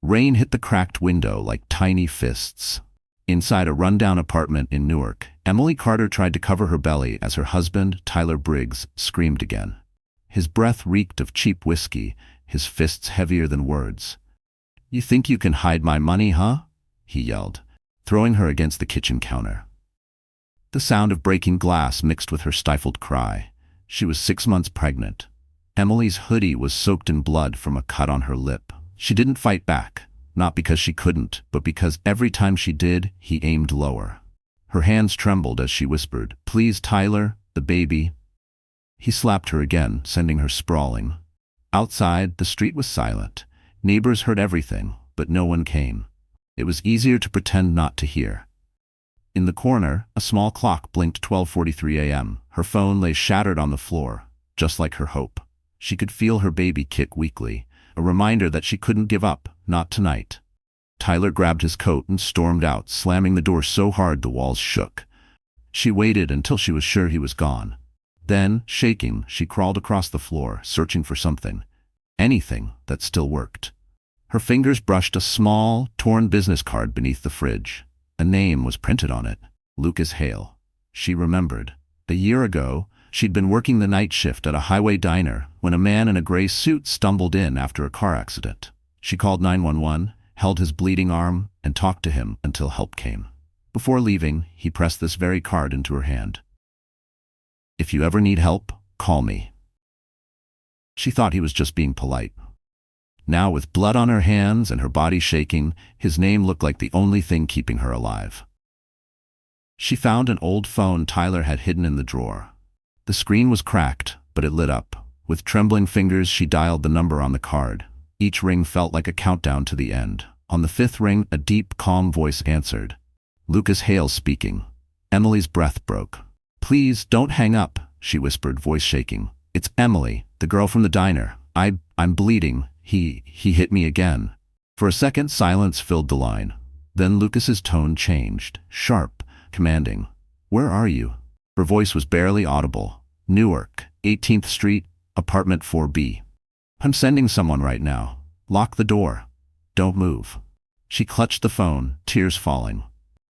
Rain hit the cracked window like tiny fists. Inside a rundown apartment in Newark, Emily Carter tried to cover her belly as her husband, Tyler Briggs, screamed again. His breath reeked of cheap whiskey, his fists heavier than words. "You think you can hide my money, huh?" he yelled, throwing her against the kitchen counter. The sound of breaking glass mixed with her stifled cry. She was 6 months pregnant. Emily's hoodie was soaked in blood from a cut on her lip. She didn't fight back, not because she couldn't, but because every time she did, he aimed lower. Her hands trembled as she whispered, "Please, Tyler, the baby." He slapped her again, sending her sprawling. Outside, the street was silent. Neighbors heard everything, but no one came. It was easier to pretend not to hear. In the corner, a small clock blinked 12:43 a.m. Her phone lay shattered on the floor, just like her hope. She could feel her baby kick weakly, a reminder that she couldn't give up, not tonight. Tyler grabbed his coat and stormed out, slamming the door so hard the walls shook. She waited until she was sure he was gone. Then, shaking, she crawled across the floor, searching for something. Anything that still worked. Her fingers brushed a small, torn business card beneath the fridge. A name was printed on it, Lucas Hale. She remembered. A year ago, she'd been working the night shift at a highway diner when a man in a gray suit stumbled in after a car accident. She called 911, held his bleeding arm, and talked to him until help came. Before leaving, he pressed this very card into her hand. "If you ever need help, call me." She thought he was just being polite. Now, with blood on her hands and her body shaking, his name looked like the only thing keeping her alive. She found an old phone Tyler had hidden in the drawer. The screen was cracked, but it lit up. With trembling fingers, she dialed the number on the card. Each ring felt like a countdown to the end. On the 5th ring, a deep, calm voice answered. "Lucas Hale speaking." Emily's breath broke. "Please, don't hang up," she whispered, voice shaking. "It's Emily, the girl from the diner. I'm bleeding. He hit me again." For a second, silence filled the line. Then Lucas's tone changed, sharp, commanding. "Where are you?" Her voice was barely audible. "Newark, 18th Street, apartment 4B. I'm sending someone right now. Lock the door. Don't move." She clutched the phone, tears falling.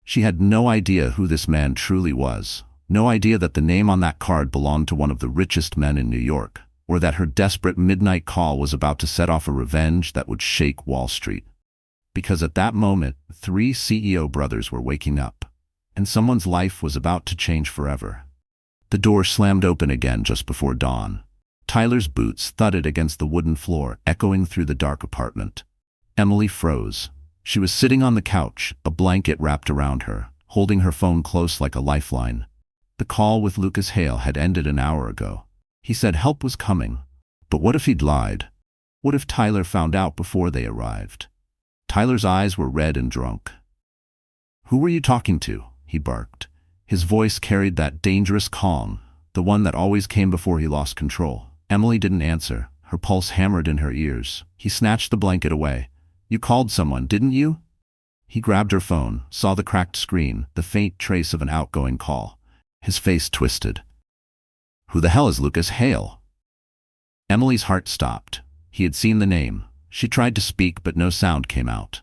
She had no idea who this man truly was. No idea that the name on that card belonged to one of the richest men in New York, or that her desperate midnight call was about to set off a revenge that would shake Wall Street. Because at that moment, 3 CEO brothers were waking up, and someone's life was about to change forever. The door slammed open again just before dawn. Tyler's boots thudded against the wooden floor, echoing through the dark apartment. Emily froze. She was sitting on the couch, a blanket wrapped around her, holding her phone close like a lifeline. The call with Lucas Hale had ended an hour ago. He said help was coming. But what if he'd lied? What if Tyler found out before they arrived? Tyler's eyes were red and drunk. "Who were you talking to?" he barked. His voice carried that dangerous calm, the one that always came before he lost control. Emily didn't answer. Her pulse hammered in her ears. He snatched the blanket away. "You called someone, didn't you?" He grabbed her phone, saw the cracked screen, the faint trace of an outgoing call. His face twisted. "Who the hell is Lucas Hale?" Emily's heart stopped. He had seen the name. She tried to speak, but no sound came out.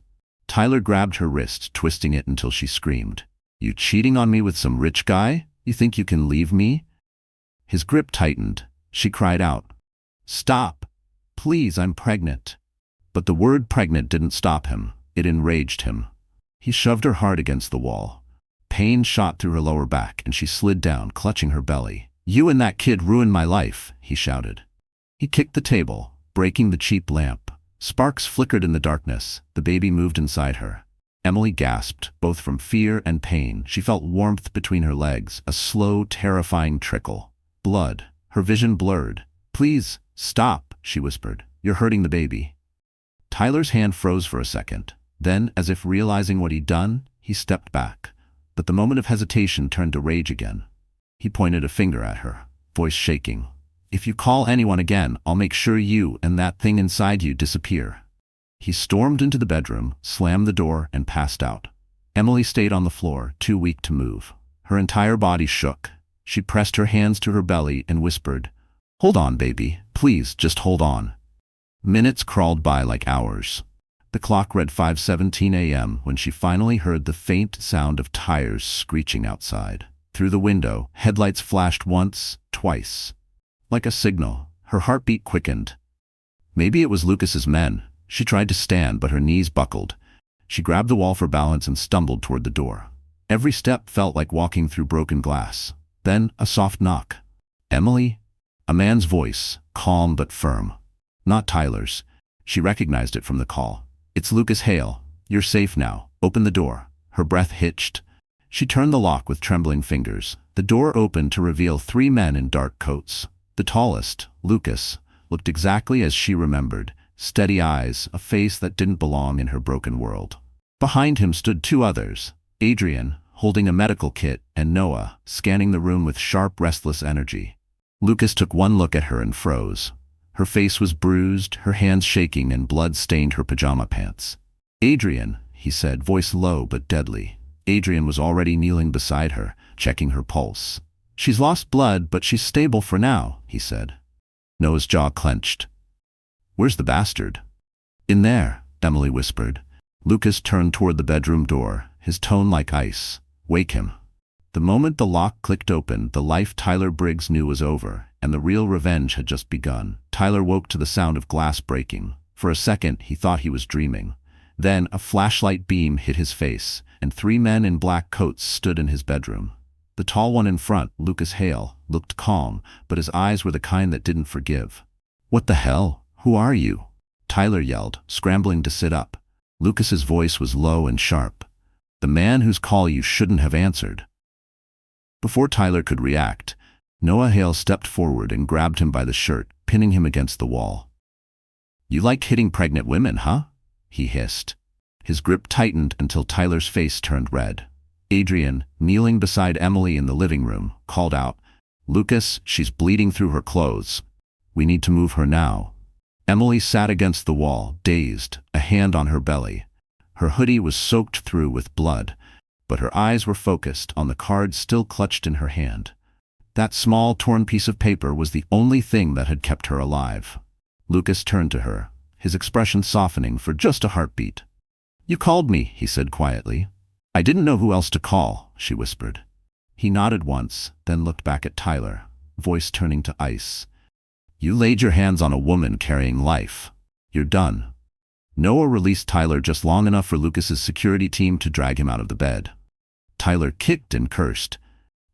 Tyler grabbed her wrist, twisting it until she screamed. "You cheating on me with some rich guy? You think you can leave me?" His grip tightened. She cried out, "Stop! Please, I'm pregnant." But the word pregnant didn't stop him. It enraged him. He shoved her hard against the wall. Pain shot through her lower back, and she slid down, clutching her belly. "You and that kid ruined my life," he shouted. He kicked the table, breaking the cheap lamp. Sparks flickered in the darkness. The baby moved inside her. Emily gasped, both from fear and pain. She felt warmth between her legs, a slow, terrifying trickle. Blood. Her vision blurred. "Please, stop," she whispered. "You're hurting the baby." Tyler's hand froze for a second. Then, as if realizing what he'd done, he stepped back. But the moment of hesitation turned to rage again. He pointed a finger at her, voice shaking. "If you call anyone again, I'll make sure you and that thing inside you disappear." He stormed into the bedroom, slammed the door, and passed out. Emily stayed on the floor, too weak to move. Her entire body shook. She pressed her hands to her belly and whispered, "Hold on, baby. Please, just hold on." Minutes crawled by like hours. The clock read 5:17 a.m. when she finally heard the faint sound of tires screeching outside. Through the window, headlights flashed once, twice. Like a signal, her heartbeat quickened. Maybe it was Lucas's men. She tried to stand, but her knees buckled. She grabbed the wall for balance and stumbled toward the door. Every step felt like walking through broken glass. Then, a soft knock. "Emily?" A man's voice, calm but firm. Not Tyler's. She recognized it from the call. "It's Lucas Hale. You're safe now. Open the door." Her breath hitched. She turned the lock with trembling fingers. The door opened to reveal 3 men in dark coats. The tallest, Lucas, looked exactly as she remembered. Steady eyes, a face that didn't belong in her broken world. Behind him stood 2 others, Adrian, holding a medical kit, and Noah, scanning the room with sharp, restless energy. Lucas took one look at her and froze. Her face was bruised, her hands shaking, and blood stained her pajama pants. "Adrian," he said, voice low but deadly. Adrian was already kneeling beside her, checking her pulse. "She's lost blood, but she's stable for now," he said. Noah's jaw clenched. "Where's the bastard?" "In there," Emily whispered. Lucas turned toward the bedroom door, his tone like ice. "Wake him." The moment the lock clicked open, the life Tyler Briggs knew was over, and the real revenge had just begun. Tyler woke to the sound of glass breaking. For a second, he thought he was dreaming. Then, a flashlight beam hit his face, and 3 men in black coats stood in his bedroom. The tall one in front, Lucas Hale, looked calm, but his eyes were the kind that didn't forgive. "What the hell? Who are you?" Tyler yelled, scrambling to sit up. Lucas's voice was low and sharp. "The man whose call you shouldn't have answered." Before Tyler could react, Noah Hale stepped forward and grabbed him by the shirt, pinning him against the wall. "You like hitting pregnant women, huh?" he hissed. His grip tightened until Tyler's face turned red. Adrian, kneeling beside Emily in the living room, called out, "Lucas, she's bleeding through her clothes. We need to move her now." Emily sat against the wall, dazed, a hand on her belly. Her hoodie was soaked through with blood, but her eyes were focused on the card still clutched in her hand. That small, torn piece of paper was the only thing that had kept her alive. Lucas turned to her, his expression softening for just a heartbeat. "You called me," he said quietly. "I didn't know who else to call," she whispered. He nodded once, then looked back at Tyler, voice turning to ice. "You laid your hands on a woman carrying life. You're done." Noah released Tyler just long enough for Lucas's security team to drag him out of the bed. Tyler kicked and cursed.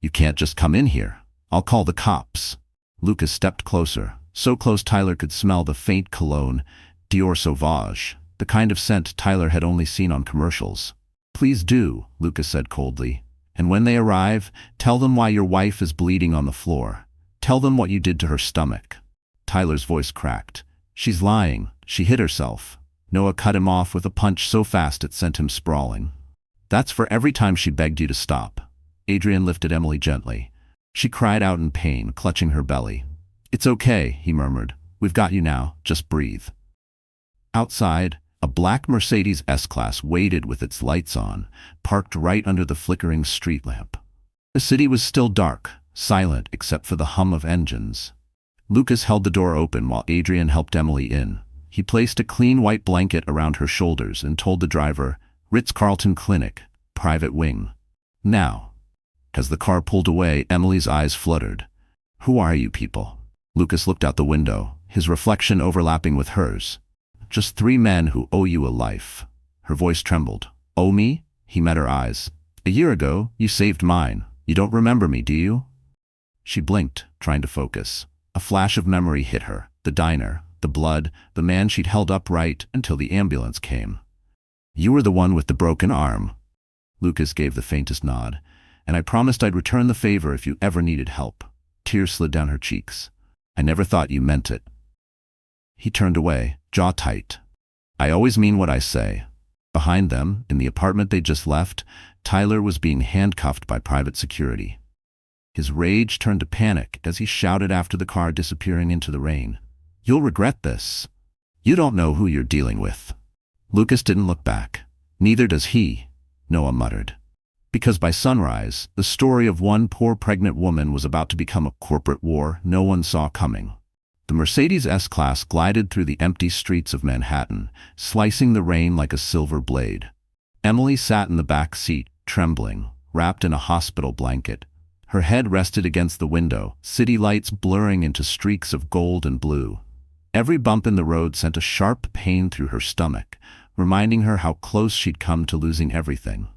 "You can't just come in here. I'll call the cops." Lucas stepped closer, so close Tyler could smell the faint cologne, Dior Sauvage, the kind of scent Tyler had only seen on commercials. "Please do," Lucas said coldly. "And when they arrive, tell them why your wife is bleeding on the floor. Tell them what you did to her stomach." Tyler's voice cracked. "She's lying. She hit herself." Noah cut him off with a punch so fast it sent him sprawling. "That's for every time she begged you to stop." Adrian lifted Emily gently. She cried out in pain, clutching her belly. "It's okay," he murmured. "We've got you now. Just breathe." Outside, a black Mercedes S-Class waited with its lights on, parked right under the flickering street lamp. The city was still dark, silent except for the hum of engines. Lucas held the door open while Adrian helped Emily in. He placed a clean white blanket around her shoulders and told the driver, "Ritz-Carlton Clinic, private wing. Now." As the car pulled away, Emily's eyes fluttered. "Who are you people?" Lucas looked out the window, his reflection overlapping with hers. "Just 3 men who owe you a life." Her voice trembled. "Owe me?" He met her eyes. "A year ago, you saved mine. You don't remember me, do you?" She blinked, trying to focus. A flash of memory hit her. The diner, the blood, the man she'd held upright until the ambulance came. "You were the one with the broken arm." Lucas gave the faintest nod. "And I promised I'd return the favor if you ever needed help." Tears slid down her cheeks. "I never thought you meant it." He turned away, jaw tight. "I always mean what I say." Behind them, in the apartment they'd just left, Tyler was being handcuffed by private security. His rage turned to panic as he shouted after the car disappearing into the rain. "You'll regret this. You don't know who you're dealing with." Lucas didn't look back. "Neither does he," Noah muttered. Because by sunrise, the story of one poor pregnant woman was about to become a corporate war no one saw coming. The Mercedes S-Class glided through the empty streets of Manhattan, slicing the rain like a silver blade. Emily sat in the back seat, trembling, wrapped in a hospital blanket. Her head rested against the window, city lights blurring into streaks of gold and blue. Every bump in the road sent a sharp pain through her stomach, reminding her how close she'd come to losing everything.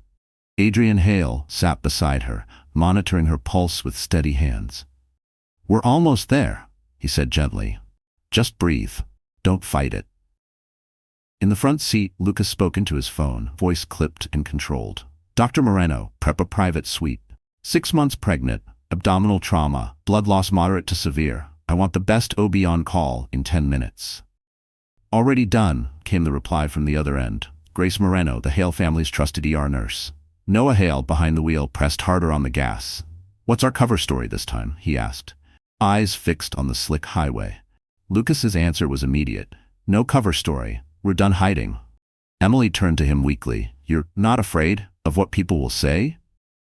Adrian Hale sat beside her, monitoring her pulse with steady hands. "We're almost there," he said gently. "Just breathe. Don't fight it." In the front seat, Lucas spoke into his phone, voice clipped and controlled. "Dr. Moreno, prep private suite. 6 months pregnant, abdominal trauma, blood loss moderate to severe. I want the best OB on call in 10 minutes. "Already done," came the reply from the other end. Grace Moreno, the Hale family's trusted ER nurse. Noah Hale, behind the wheel, pressed harder on the gas. "What's our cover story this time?" he asked, eyes fixed on the slick highway. Lucas's answer was immediate. "No cover story. We're done hiding." Emily turned to him weakly. "You're not afraid of what people will say?"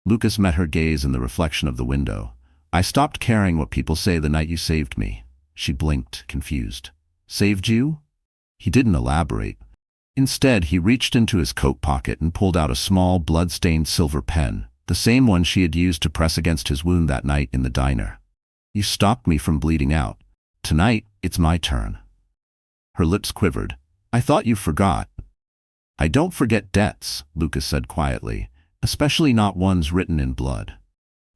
Lucas met her gaze in the reflection of the window. "I stopped caring what people say the night you saved me." She blinked, confused. "Saved you?" He didn't elaborate. Instead, he reached into his coat pocket and pulled out a small, blood-stained silver pen, the same one she had used to press against his wound that night in the diner. "You stopped me from bleeding out. Tonight, it's my turn." Her lips quivered. "I thought you forgot." "I don't forget debts," Lucas said quietly, "especially not ones written in blood."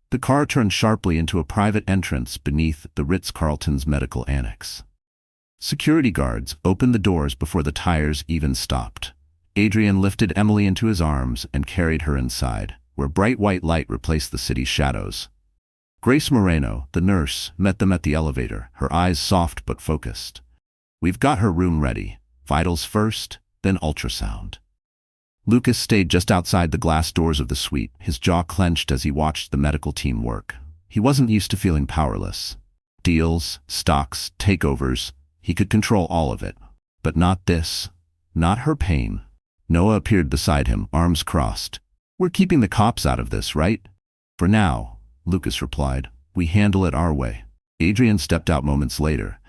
The car turned sharply into a private entrance beneath the Ritz-Carlton's medical annex. Security guards opened the doors before the tires even stopped. Adrian lifted Emily into his arms and carried her inside, where bright white light replaced the city's shadows. Grace Moreno, the nurse, met them at the elevator, her eyes soft but focused. "We've got her room ready. Vitals first, then ultrasound." Lucas stayed just outside the glass doors of the suite, his jaw clenched as he watched the medical team work. He wasn't used to feeling powerless. Deals, stocks, takeovers, he could control all of it. But not this. Not her pain. Noah appeared beside him, arms crossed. "We're keeping the cops out of this, right?" "For now," Lucas replied. "We handle it our way." Adrian stepped out moments later,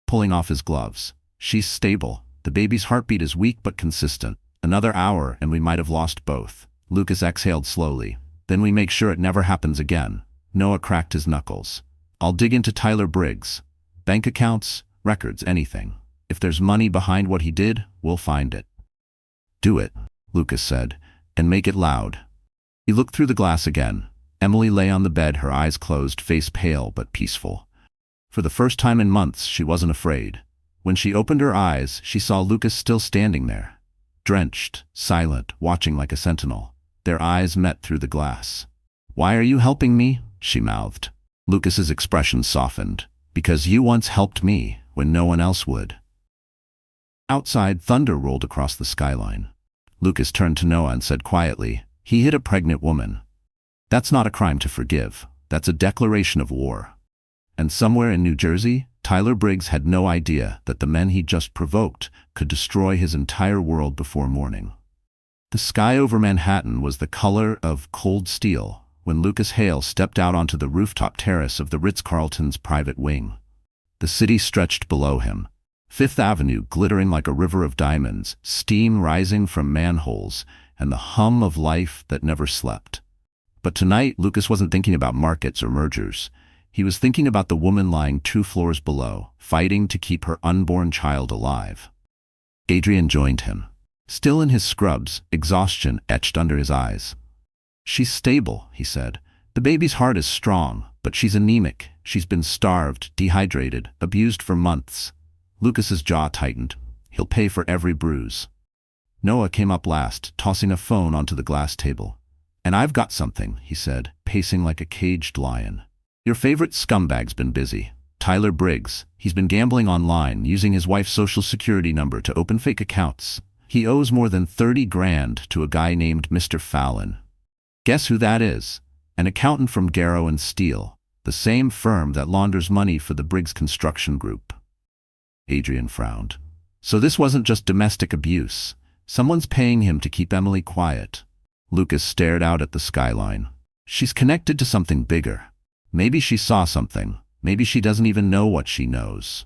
pulling off his gloves. "She's stable. The baby's heartbeat is weak but consistent. Another hour and we might have lost both." Lucas exhaled slowly. "Then we make sure it never happens again." Noah cracked his knuckles. "I'll dig into Tyler Briggs. Bank accounts, records, anything. If there's money behind what he did, we'll find it." "Do it," Lucas said, "and make it loud." He looked through the glass again. Emily lay on the bed, her eyes closed, face pale but peaceful. For the first time in months, she wasn't afraid. When she opened her eyes, she saw Lucas still standing there, drenched, silent, watching like a sentinel. Their eyes met through the glass. "Why are you helping me?" she mouthed. Lucas's expression softened. "Because you once helped me when no one else would." Outside, thunder rolled across the skyline. Lucas turned to Noah and said quietly, "He hit a pregnant woman. That's not a crime to forgive. That's a declaration of war." And somewhere in New Jersey, Tyler Briggs had no idea that the men he just provoked could destroy his entire world before morning. The sky over Manhattan was the color of cold steel when Lucas Hale stepped out onto the rooftop terrace of the Ritz-Carlton's private wing. The city stretched below him, Fifth Avenue glittering like a river of diamonds, steam rising from manholes, and the hum of life that never slept. But tonight, Lucas wasn't thinking about markets or mergers. He was thinking about the woman lying 2 floors below, fighting to keep her unborn child alive. Adrian joined him. Still in his scrubs, exhaustion etched under his eyes. "She's stable," he said. "The baby's heart is strong, but she's anemic. She's been starved, dehydrated, abused for months." Lucas's jaw tightened. "He'll pay for every bruise." Noah came up last, tossing a phone onto the glass table. "And I've got something," he said, pacing like a caged lion. "Your favorite scumbag's been busy. Tyler Briggs. He's been gambling online, using his wife's social security number to open fake accounts. He owes more than 30 grand to a guy named Mr. Fallon. Guess who that is? An accountant from Garrow and Steele, the same firm that launders money for the Briggs Construction Group." Adrian frowned. So this wasn't just domestic abuse. Someone's paying him to keep Emily quiet. Lucas stared out at the skyline. She's connected to something bigger. Maybe she saw something. Maybe she doesn't even know what she knows.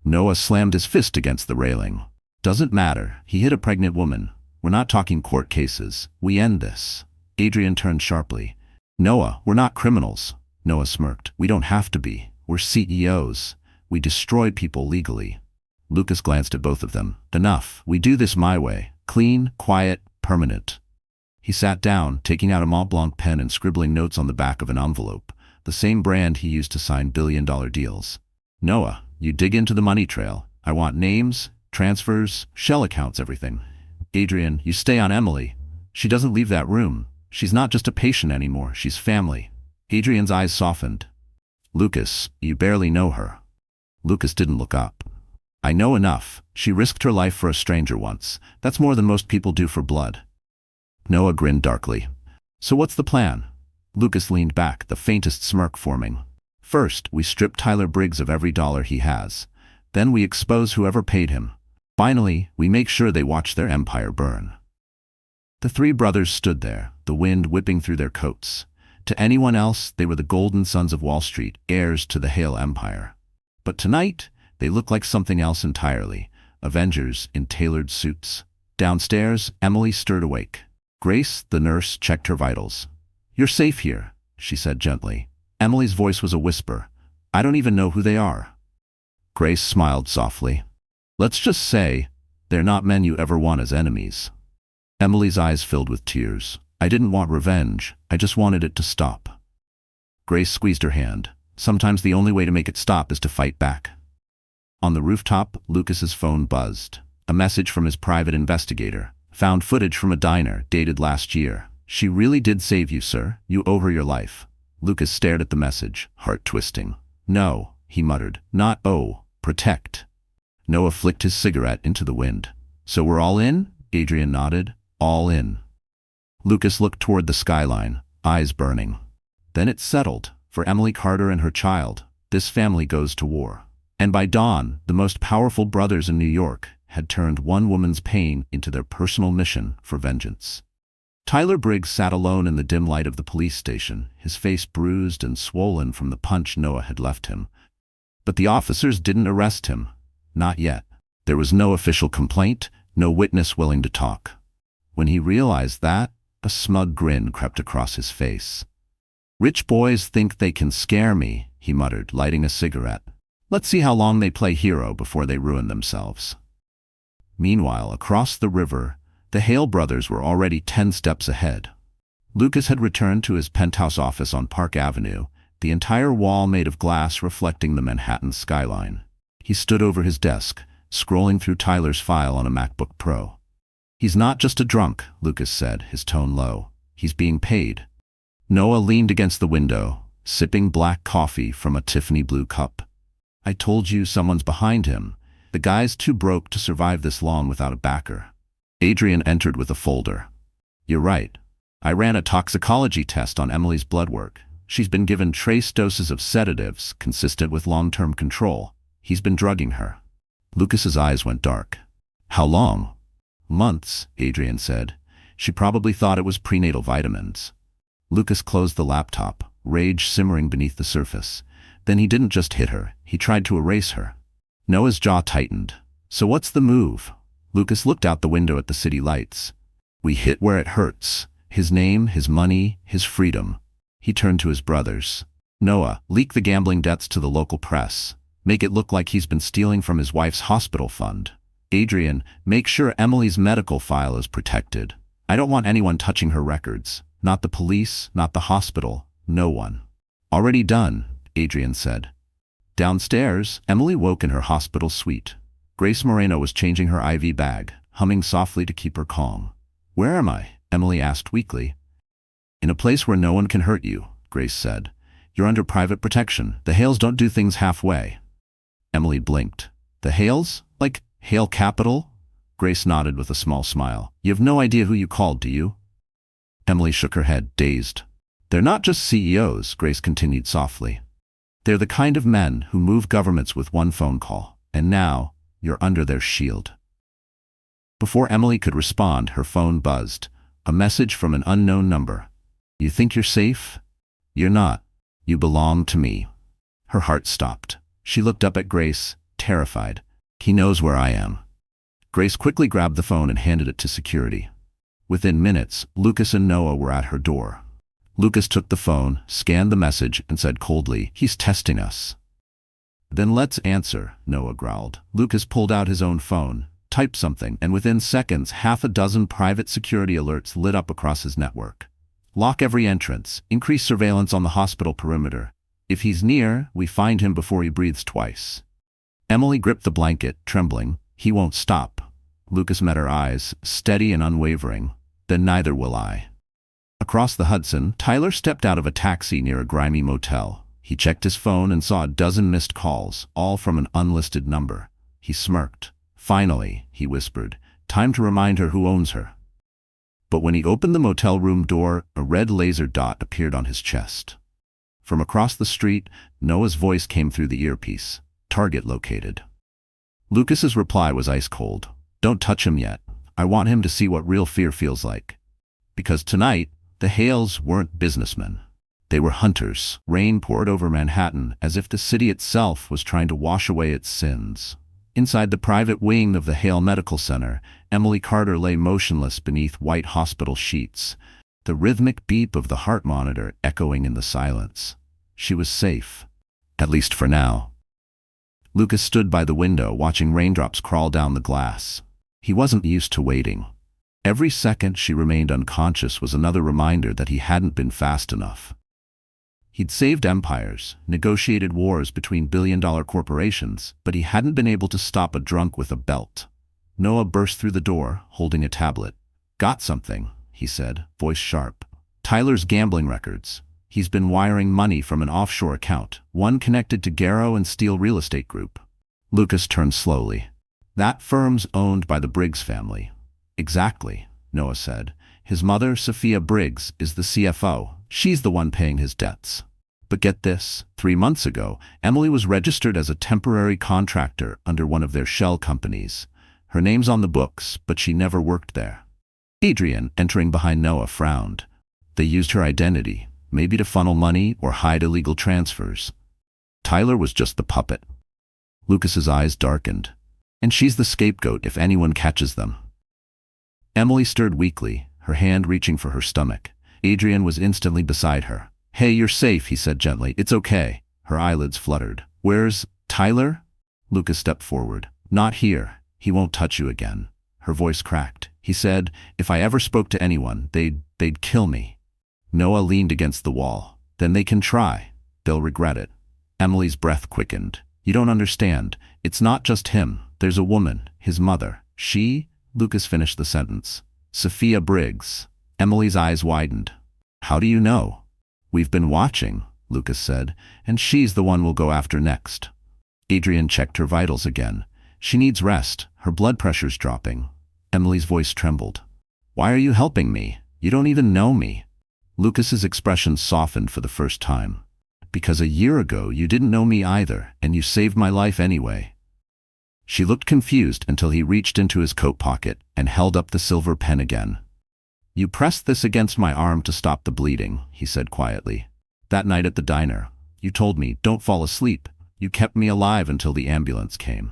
Noah slammed his fist against the railing. Doesn't matter. He hit a pregnant woman. We're not talking court cases. We end this. Adrian turned sharply. Noah, we're not criminals. Noah smirked. We don't have to be. We're CEOs. We destroy people legally. Lucas glanced at both of them. Enough. We do this my way. Clean, quiet, permanent. He sat down, taking out a Mont Blanc pen and scribbling notes on the back of an envelope, the same brand he used to sign billion-dollar deals. Noah, you dig into the money trail. I want names, transfers, shell accounts, everything. Adrian, you stay on Emily. She doesn't leave that room. She's not just a patient anymore. She's family. Adrian's eyes softened. Lucas, you barely know her. Lucas didn't look up. I know enough. She risked her life for a stranger once. That's more than most people do for blood. Noah grinned darkly. So what's the plan? Lucas leaned back, the faintest smirk forming. First, we strip Tyler Briggs of every dollar he has. Then we expose whoever paid him. Finally, we make sure they watch their empire burn. The three brothers stood there, the wind whipping through their coats. To anyone else, they were the golden sons of Wall Street, heirs to the Hale Empire. But tonight, they looked like something else entirely, avengers in tailored suits. Downstairs, Emily stirred awake. Grace, the nurse, checked her vitals. You're safe here, she said gently. Emily's voice was a whisper. I don't even know who they are. Grace smiled softly. Let's just say, they're not men you ever want as enemies. Emily's eyes filled with tears. I didn't want revenge. I just wanted it to stop. Grace squeezed her hand. Sometimes the only way to make it stop is to fight back. On the rooftop, Lucas's phone buzzed. A message from his private investigator. Found footage from a diner, dated last year. She really did save you, sir. You owe her your life. Lucas stared at the message, heart twisting. No, he muttered. Not owe. Protect. Noah flicked his cigarette into the wind. So we're all in? Adrian nodded. All in. Lucas looked toward the skyline, eyes burning. Then it settled. For Emily Carter and her child, this family goes to war. And by dawn, the most powerful brothers in New York had turned one woman's pain into their personal mission for vengeance. Tyler Briggs sat alone in the dim light of the police station, his face bruised and swollen from the punch Noah had left him. But the officers didn't arrest him. Not yet. There was no official complaint, no witness willing to talk. When he realized that, a smug grin crept across his face. Rich boys think they can scare me, he muttered, lighting a cigarette. Let's see how long they play hero before they ruin themselves. Meanwhile, across the river, the Hale brothers were already 10 steps ahead. Lucas had returned to his penthouse office on Park Avenue, the entire wall made of glass reflecting the Manhattan skyline. He stood over his desk, scrolling through Tyler's file on a MacBook Pro. He's not just a drunk, Lucas said, his tone low. He's being paid. Noah leaned against the window, sipping black coffee from a Tiffany blue cup. I told you someone's behind him. The guy's too broke to survive this long without a backer. Adrian entered with a folder. You're right. I ran a toxicology test on Emily's blood work. She's been given trace doses of sedatives consistent with long-term control. He's been drugging her. Lucas's eyes went dark. How long? Months, Adrian said. She probably thought it was prenatal vitamins. Lucas closed the laptop, rage simmering beneath the surface. Then he didn't just hit her, he tried to erase her. Noah's jaw tightened. So what's the move? Lucas looked out the window at the city lights. We hit where it hurts. His name, his money, his freedom. He turned to his brothers. Noah, leak the gambling debts to the local press. Make it look like he's been stealing from his wife's hospital fund. Adrian, make sure Emily's medical file is protected. I don't want anyone touching her records. Not the police, not the hospital, no one. Already done, Adrian said. Downstairs, Emily woke in her hospital suite. Grace Moreno was changing her IV bag, humming softly to keep her calm. Where am I? Emily asked weakly. In a place where no one can hurt you, Grace said. You're under private protection. The Hales don't do things halfway. Emily blinked. The Hales? Like Hale Capital? Grace nodded with a small smile. You have no idea who you called, do you? Emily shook her head, dazed. They're not just CEOs, Grace continued softly. They're the kind of men who move governments with one phone call. And now, you're under their shield. Before Emily could respond, her phone buzzed. A message from an unknown number. You think you're safe? You're not. You belong to me. Her heart stopped. She looked up at Grace, terrified. He knows where I am. Grace quickly grabbed the phone and handed it to security. Within minutes, Lucas and Noah were at her door. Lucas took the phone, scanned the message, and said coldly, "He's testing us." "Then let's answer," Noah growled. Lucas pulled out his own phone, typed something, and within seconds, half a dozen private security alerts lit up across his network. "Lock every entrance. Increase surveillance on the hospital perimeter. If he's near, we find him before he breathes twice." Emily gripped the blanket, trembling. "He won't stop." Lucas met her eyes, steady and unwavering. "Then neither will I." Across the Hudson, Tyler stepped out of a taxi near a grimy motel. He checked his phone and saw a dozen missed calls, all from an unlisted number. He smirked. "Finally," he whispered, "time to remind her who owns her." But when he opened the motel room door, a red laser dot appeared on his chest. From across the street, Noah's voice came through the earpiece. "Target located." Lucas's reply was ice cold. "Don't touch him yet. I want him to see what real fear feels like." Because tonight, the Hales weren't businessmen. They were hunters. Rain poured over Manhattan as if the city itself was trying to wash away its sins. Inside the private wing of the Hale Medical Center, Emily Carter lay motionless beneath white hospital sheets, the rhythmic beep of the heart monitor echoing in the silence. She was safe, at least for now. Lucas stood by the window, watching raindrops crawl down the glass. He wasn't used to waiting. Every second she remained unconscious was another reminder that he hadn't been fast enough. He'd saved empires, negotiated wars between billion-dollar corporations, but he hadn't been able to stop a drunk with a belt. Noah burst through the door, holding a tablet. "Got something," he said, voice sharp. "Tyler's gambling records. He's been wiring money from an offshore account, one connected to Garrow and Steele Real Estate Group." Lucas turned slowly. "That firm's owned by the Briggs family." "Exactly," Noah said. "His mother, Sophia Briggs, is the CFO. She's the one paying his debts." But get this, 3 months ago, Emily was registered as a temporary contractor under one of their shell companies. Her name's on the books, but she never worked there. Adrian, entering behind Noah, frowned. They used her identity, maybe to funnel money or hide illegal transfers. Tyler was just the puppet. Lucas's eyes darkened. "And she's the scapegoat if anyone catches them." Emily stirred weakly, her hand reaching for her stomach. Adrian was instantly beside her. "Hey, you're safe," he said gently. "It's okay." Her eyelids fluttered. "Where's Tyler?" Lucas stepped forward. "Not here. He won't touch you again." Her voice cracked. "He said, if I ever spoke to anyone, they'd kill me." Noah leaned against the wall. "Then they can try. They'll regret it." Emily's breath quickened. "You don't understand. It's not just him. There's a woman, his mother. She—" Lucas finished the sentence. "Sophia Briggs." Emily's eyes widened. "How do you know?" "We've been watching," Lucas said, "and she's the one we'll go after next." Adrian checked her vitals again. "She needs rest. Her blood pressure's dropping." Emily's voice trembled. "Why are you helping me? You don't even know me." Lucas's expression softened for the first time. "Because a year ago you didn't know me either, and you saved my life anyway." She looked confused until he reached into his coat pocket and held up the silver pen again. "You pressed this against my arm to stop the bleeding," he said quietly. "That night at the diner, you told me, 'Don't fall asleep.' You kept me alive until the ambulance came."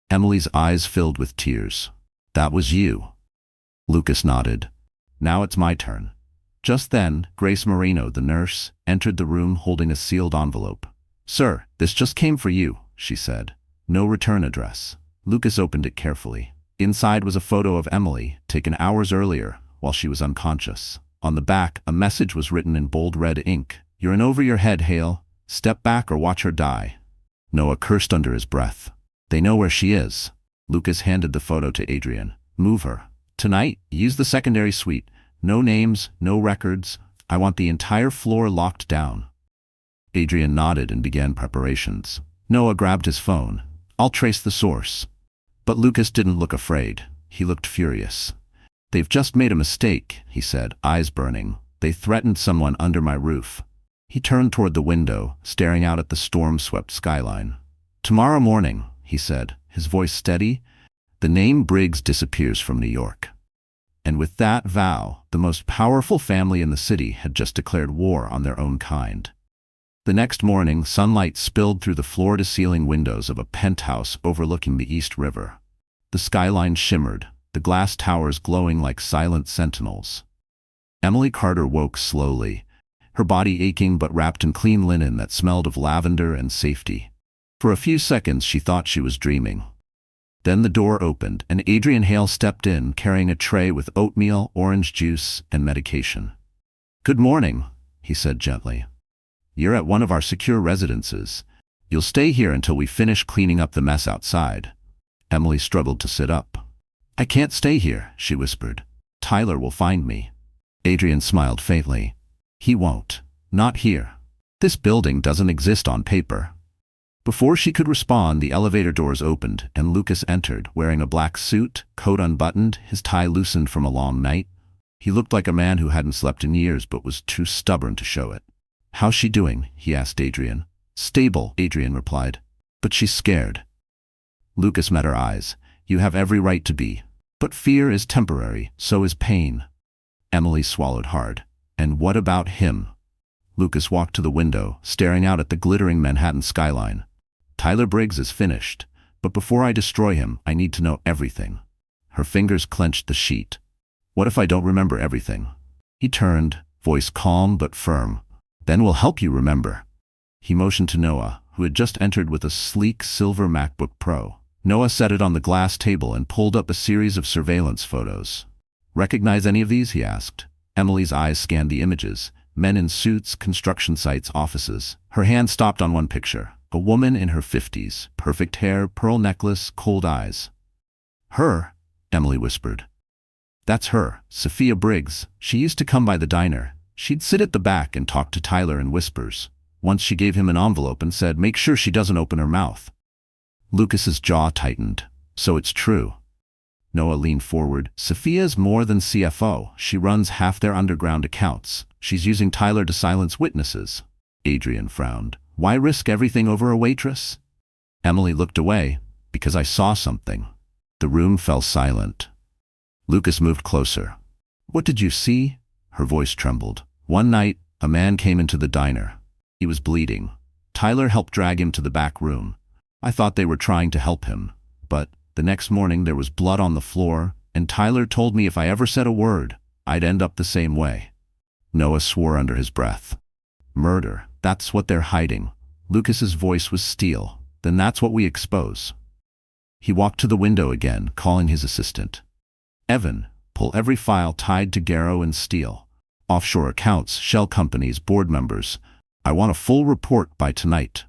Emily's eyes filled with tears. "That was you." Lucas nodded. "Now it's my turn." Just then, Grace Marino, the nurse, entered the room holding a sealed envelope. "Sir, this just came for you," she said. "No return address." Lucas opened it carefully. Inside was a photo of Emily, taken hours earlier, while she was unconscious. On the back, a message was written in bold red ink. "You're in over your head, Hale. Step back or watch her die." Noah cursed under his breath. "They know where she is." Lucas handed the photo to Adrian. "Move her. Tonight, use the secondary suite. No names, no records. I want the entire floor locked down." Adrian nodded and began preparations. Noah grabbed his phone. "I'll trace the source." But Lucas didn't look afraid. He looked furious. "They've just made a mistake," he said, eyes burning. "They threatened someone under my roof." He turned toward the window, staring out at the storm-swept skyline. "Tomorrow morning," he said, his voice steady, "the name Briggs disappears from New York." And with that vow, the most powerful family in the city had just declared war on their own kind. The next morning, sunlight spilled through the floor-to-ceiling windows of a penthouse overlooking the East River. The skyline shimmered, the glass towers glowing like silent sentinels. Emily Carter woke slowly, her body aching but wrapped in clean linen that smelled of lavender and safety. For a few seconds she thought she was dreaming. Then the door opened, and Adrian Hale stepped in, carrying a tray with oatmeal, orange juice, and medication. "Good morning," he said gently. "You're at one of our secure residences. You'll stay here until we finish cleaning up the mess outside." Emily struggled to sit up. "I can't stay here," she whispered. "Tyler will find me." Adrian smiled faintly. "He won't. Not here. This building doesn't exist on paper." Before she could respond, the elevator doors opened, and Lucas entered, wearing a black suit, coat unbuttoned, his tie loosened from a long night. He looked like a man who hadn't slept in years but was too stubborn to show it. "How's she doing?" he asked Adrian. "Stable," Adrian replied. "But she's scared." Lucas met her eyes. "You have every right to be. But fear is temporary, so is pain." Emily swallowed hard. "And what about him?" Lucas walked to the window, staring out at the glittering Manhattan skyline. "Tyler Briggs is finished, but before I destroy him, I need to know everything." Her fingers clenched the sheet. "What if I don't remember everything?" He turned, voice calm but firm. "Then we'll help you remember." He motioned to Noah, who had just entered with a sleek silver MacBook Pro. Noah set it on the glass table and pulled up a series of surveillance photos. "Recognize any of these?" he asked. Emily's eyes scanned the images. Men in suits, construction sites, offices. Her hand stopped on one picture. A woman in her 50s, perfect hair, pearl necklace, cold eyes. "Her," Emily whispered. "That's her, Sophia Briggs. She used to come by the diner. She'd sit at the back and talk to Tyler in whispers. Once she gave him an envelope and said, 'Make sure she doesn't open her mouth.'" Lucas's jaw tightened. "So it's true." Noah leaned forward. "Sophia's more than CFO. She runs half their underground accounts. She's using Tyler to silence witnesses." Adrian frowned. "Why risk everything over a waitress?" Emily looked away. "Because I saw something." The room fell silent. Lucas moved closer. "What did you see?" Her voice trembled. "One night, a man came into the diner. He was bleeding. Tyler helped drag him to the back room. I thought they were trying to help him. But the next morning there was blood on the floor, and Tyler told me if I ever said a word, I'd end up the same way." Noah swore under his breath. "Murder. That's what they're hiding." Lucas's voice was steel. "Then that's what we expose." He walked to the window again, calling his assistant. "Evan, pull every file tied to Garrow and Steele. Offshore accounts, shell companies, board members. I want a full report by tonight."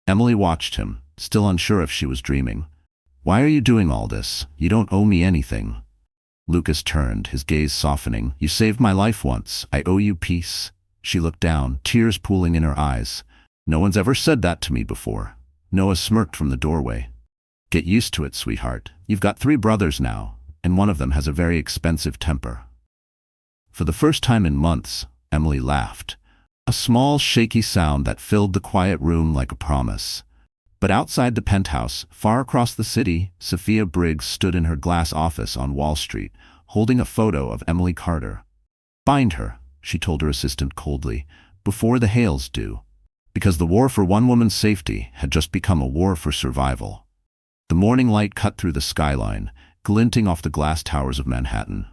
Emily watched him, still unsure if she was dreaming. "Why are you doing all this? You don't owe me anything." Lucas turned, his gaze softening. "You saved my life once. I owe you peace." She looked down, tears pooling in her eyes. "No one's ever said that to me before." Noah smirked from the doorway. "Get used to it, sweetheart. You've got 3 brothers now, and one of them has a very expensive temper." For the first time in months, Emily laughed. A small, shaky sound that filled the quiet room like a promise. But outside the penthouse, far across the city, Sophia Briggs stood in her glass office on Wall Street, holding a photo of Emily Carter. "Bind her," she told her assistant coldly, "before the Hales do." Because the war for one woman's safety had just become a war for survival. The morning light cut through the skyline, glinting off the glass towers of Manhattan.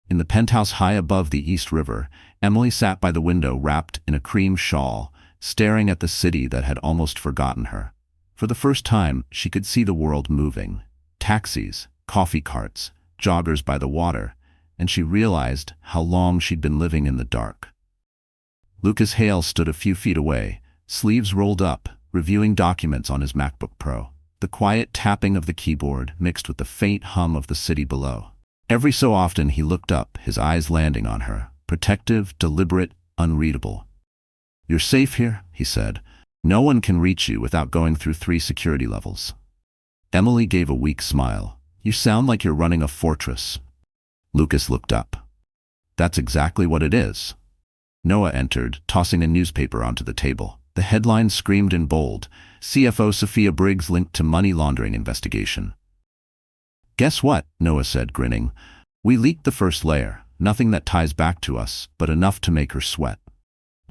In the penthouse high above the East River, Emily sat by the window wrapped in a cream shawl, staring at the city that had almost forgotten her. For the first time, she could see the world moving. Taxis, coffee carts, joggers by the water, and she realized how long she'd been living in the dark. Lucas Hale stood a few feet away, sleeves rolled up, reviewing documents on his MacBook Pro. The quiet tapping of the keyboard mixed with the faint hum of the city below. Every so often he looked up, his eyes landing on her, protective, deliberate, unreadable. "You're safe here," he said. "No one can reach you without going through 3 security levels." Emily gave a weak smile. "You sound like you're running a fortress." Lucas looked up. "That's exactly what it is." Noah entered, tossing a newspaper onto the table. The headline screamed in bold, "CFO Sophia Briggs linked to money laundering investigation." "Guess what?" Noah said, grinning. "We leaked the first layer. Nothing that ties back to us, but enough to make her sweat."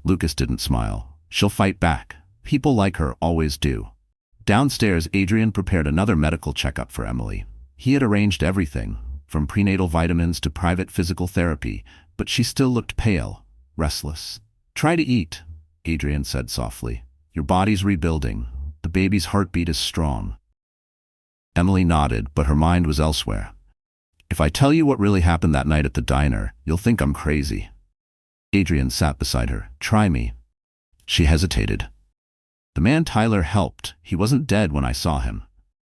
Lucas didn't smile. She'll fight back. People like her always do. Downstairs, Adrian prepared another medical checkup for Emily. He had arranged everything, from prenatal vitamins to private physical therapy, but she still looked pale, restless. "Try to eat," Adrian said softly. "Your body's rebuilding. The baby's heartbeat is strong." Emily nodded, but her mind was elsewhere. "If I tell you what really happened that night at the diner, you'll think I'm crazy." Adrian sat beside her. "Try me." She hesitated. "The man Tyler helped, he wasn't dead when I saw him.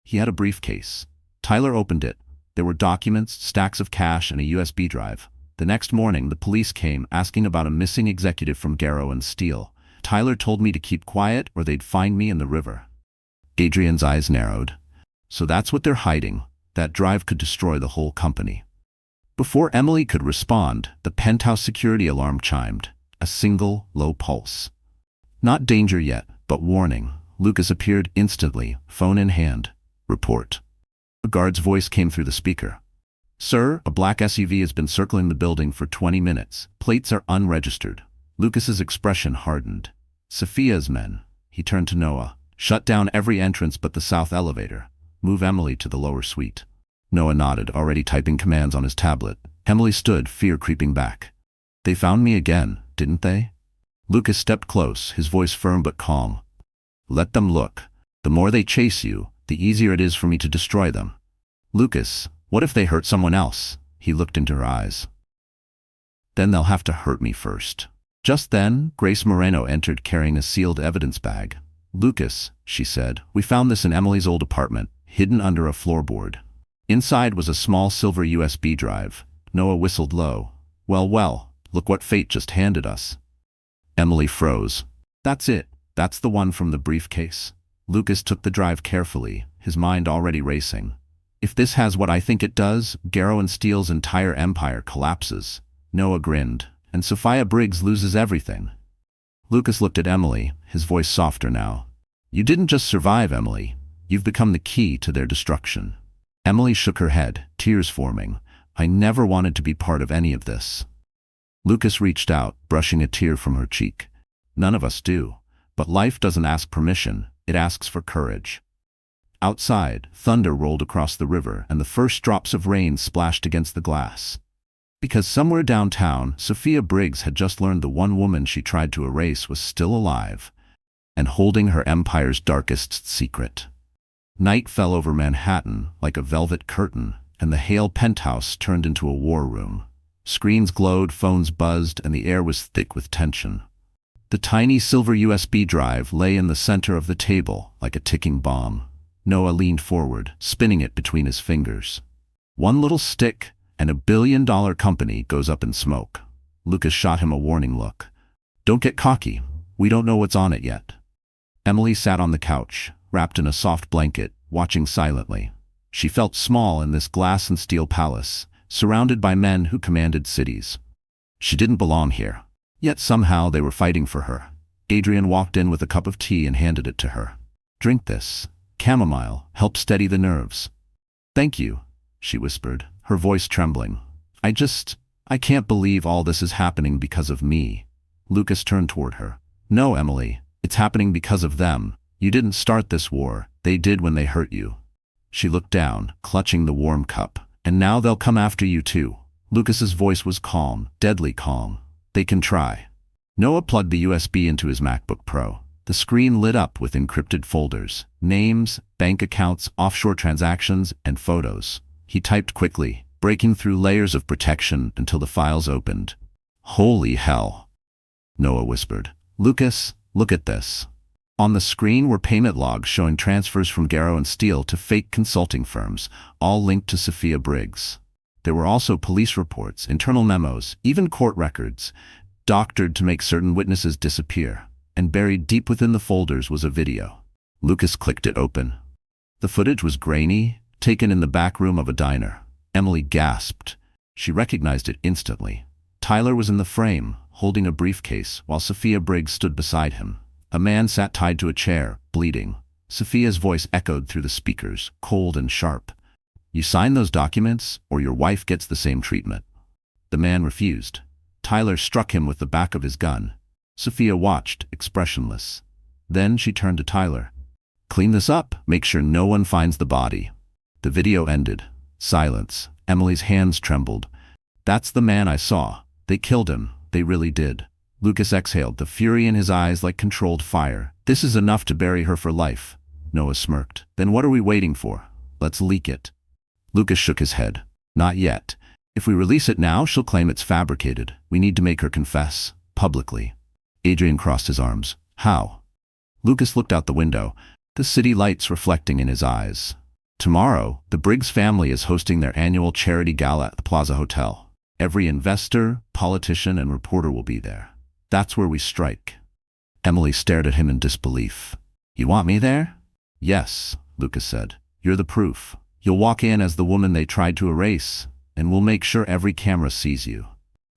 He had a briefcase. Tyler opened it. There were documents, stacks of cash, and a USB drive. The next morning, the police came asking about a missing executive from Garrow and Steele. Tyler told me to keep quiet or they'd find me in the river." Adrian's eyes narrowed. "So that's what they're hiding. That drive could destroy the whole company." Before Emily could respond, the penthouse security alarm chimed. A single, low pulse. Not danger yet, but warning. Lucas appeared instantly, phone in hand. "Report." A guard's voice came through the speaker. "Sir, a black SUV has been circling the building for 20 minutes. Plates are unregistered." Lucas's expression hardened. "Sophia's men." He turned to Noah. "Shut down every entrance but the south elevator. Move Emily to the lower suite." Noah nodded, already typing commands on his tablet. Emily stood, fear creeping back. "They found me again, didn't they?" Lucas stepped close, his voice firm but calm. "Let them look. The more they chase you, the easier it is for me to destroy them." "Lucas, what if they hurt someone else?" He looked into her eyes. "Then they'll have to hurt me first." Just then, Grace Moreno entered carrying a sealed evidence bag. "Lucas," she said, "we found this in Emily's old apartment, hidden under a floorboard." Inside was a small silver USB drive. Noah whistled low. Well, look what fate just handed us." Emily froze. "That's it. That's the one from the briefcase." Lucas took the drive carefully, his mind already racing. "If this has what I think it does, Garrow and Steele's entire empire collapses." Noah grinned. "And Sophia Briggs loses everything." Lucas looked at Emily, his voice softer now. "You didn't just survive, Emily. You've become the key to their destruction." Emily shook her head, tears forming. "I never wanted to be part of any of this." Lucas reached out, brushing a tear from her cheek. "None of us do. But life doesn't ask permission, it asks for courage." Outside, thunder rolled across the river and the first drops of rain splashed against the glass. Because somewhere downtown, Sophia Briggs had just learned the one woman she tried to erase was still alive and holding her empire's darkest secret. Night fell over Manhattan like a velvet curtain, and the Hale penthouse turned into a war room. Screens glowed, phones buzzed, and the air was thick with tension. The tiny silver USB drive lay in the center of the table like a ticking bomb. Noah leaned forward, spinning it between his fingers. One little stick, and $1 billion company goes up in smoke. Lucas shot him a warning look. "Don't get cocky. We don't know what's on it yet." Emily sat on the couch, wrapped in a soft blanket, watching silently. She felt small in this glass and steel palace, surrounded by men who commanded cities. She didn't belong here. Yet somehow they were fighting for her. Adrian walked in with a cup of tea and handed it to her. "Drink this. Chamomile, help steady the nerves." "Thank you," she whispered, her voice trembling. I can't believe all this is happening because of me." Lucas turned toward her. "No, Emily, it's happening because of them. You didn't start this war, they did when they hurt you." She looked down, clutching the warm cup. "And now they'll come after you too." Lucas's voice was calm, deadly calm. "They can try." Noah plugged the USB into his MacBook Pro. The screen lit up with encrypted folders, names, bank accounts, offshore transactions, and photos. He typed quickly, breaking through layers of protection until the files opened. "Holy hell," Noah whispered. "Lucas, look at this." On the screen were payment logs showing transfers from Garrow and Steele to fake consulting firms, all linked to Sophia Briggs. There were also police reports, internal memos, even court records, doctored to make certain witnesses disappear. And buried deep within the folders was a video. Lucas clicked it open. The footage was grainy, taken in the back room of a diner. Emily gasped. She recognized it instantly. Tyler was in the frame, holding a briefcase, while Sophia Briggs stood beside him. A man sat tied to a chair, bleeding. Sophia's voice echoed through the speakers, cold and sharp. "You sign those documents, or your wife gets the same treatment." The man refused. Tyler struck him with the back of his gun. Sophia watched, expressionless. Then she turned to Tyler. "Clean this up. Make sure no one finds the body." The video ended. Silence. Emily's hands trembled. "That's the man I saw. They killed him. They really did." Lucas exhaled, the fury in his eyes like controlled fire. "This is enough to bury her for life." Noah smirked. "Then what are we waiting for? Let's leak it." Lucas shook his head. "Not yet. If we release it now, she'll claim it's fabricated. We need to make her confess. Publicly." Adrian crossed his arms. "How?" Lucas looked out the window, the city lights reflecting in his eyes. "Tomorrow, the Briggs family is hosting their annual charity gala at the Plaza Hotel. Every investor, politician, and reporter will be there. That's where we strike." Emily stared at him in disbelief. "You want me there?" "Yes," Lucas said. "You're the proof. You'll walk in as the woman they tried to erase, and we'll make sure every camera sees you."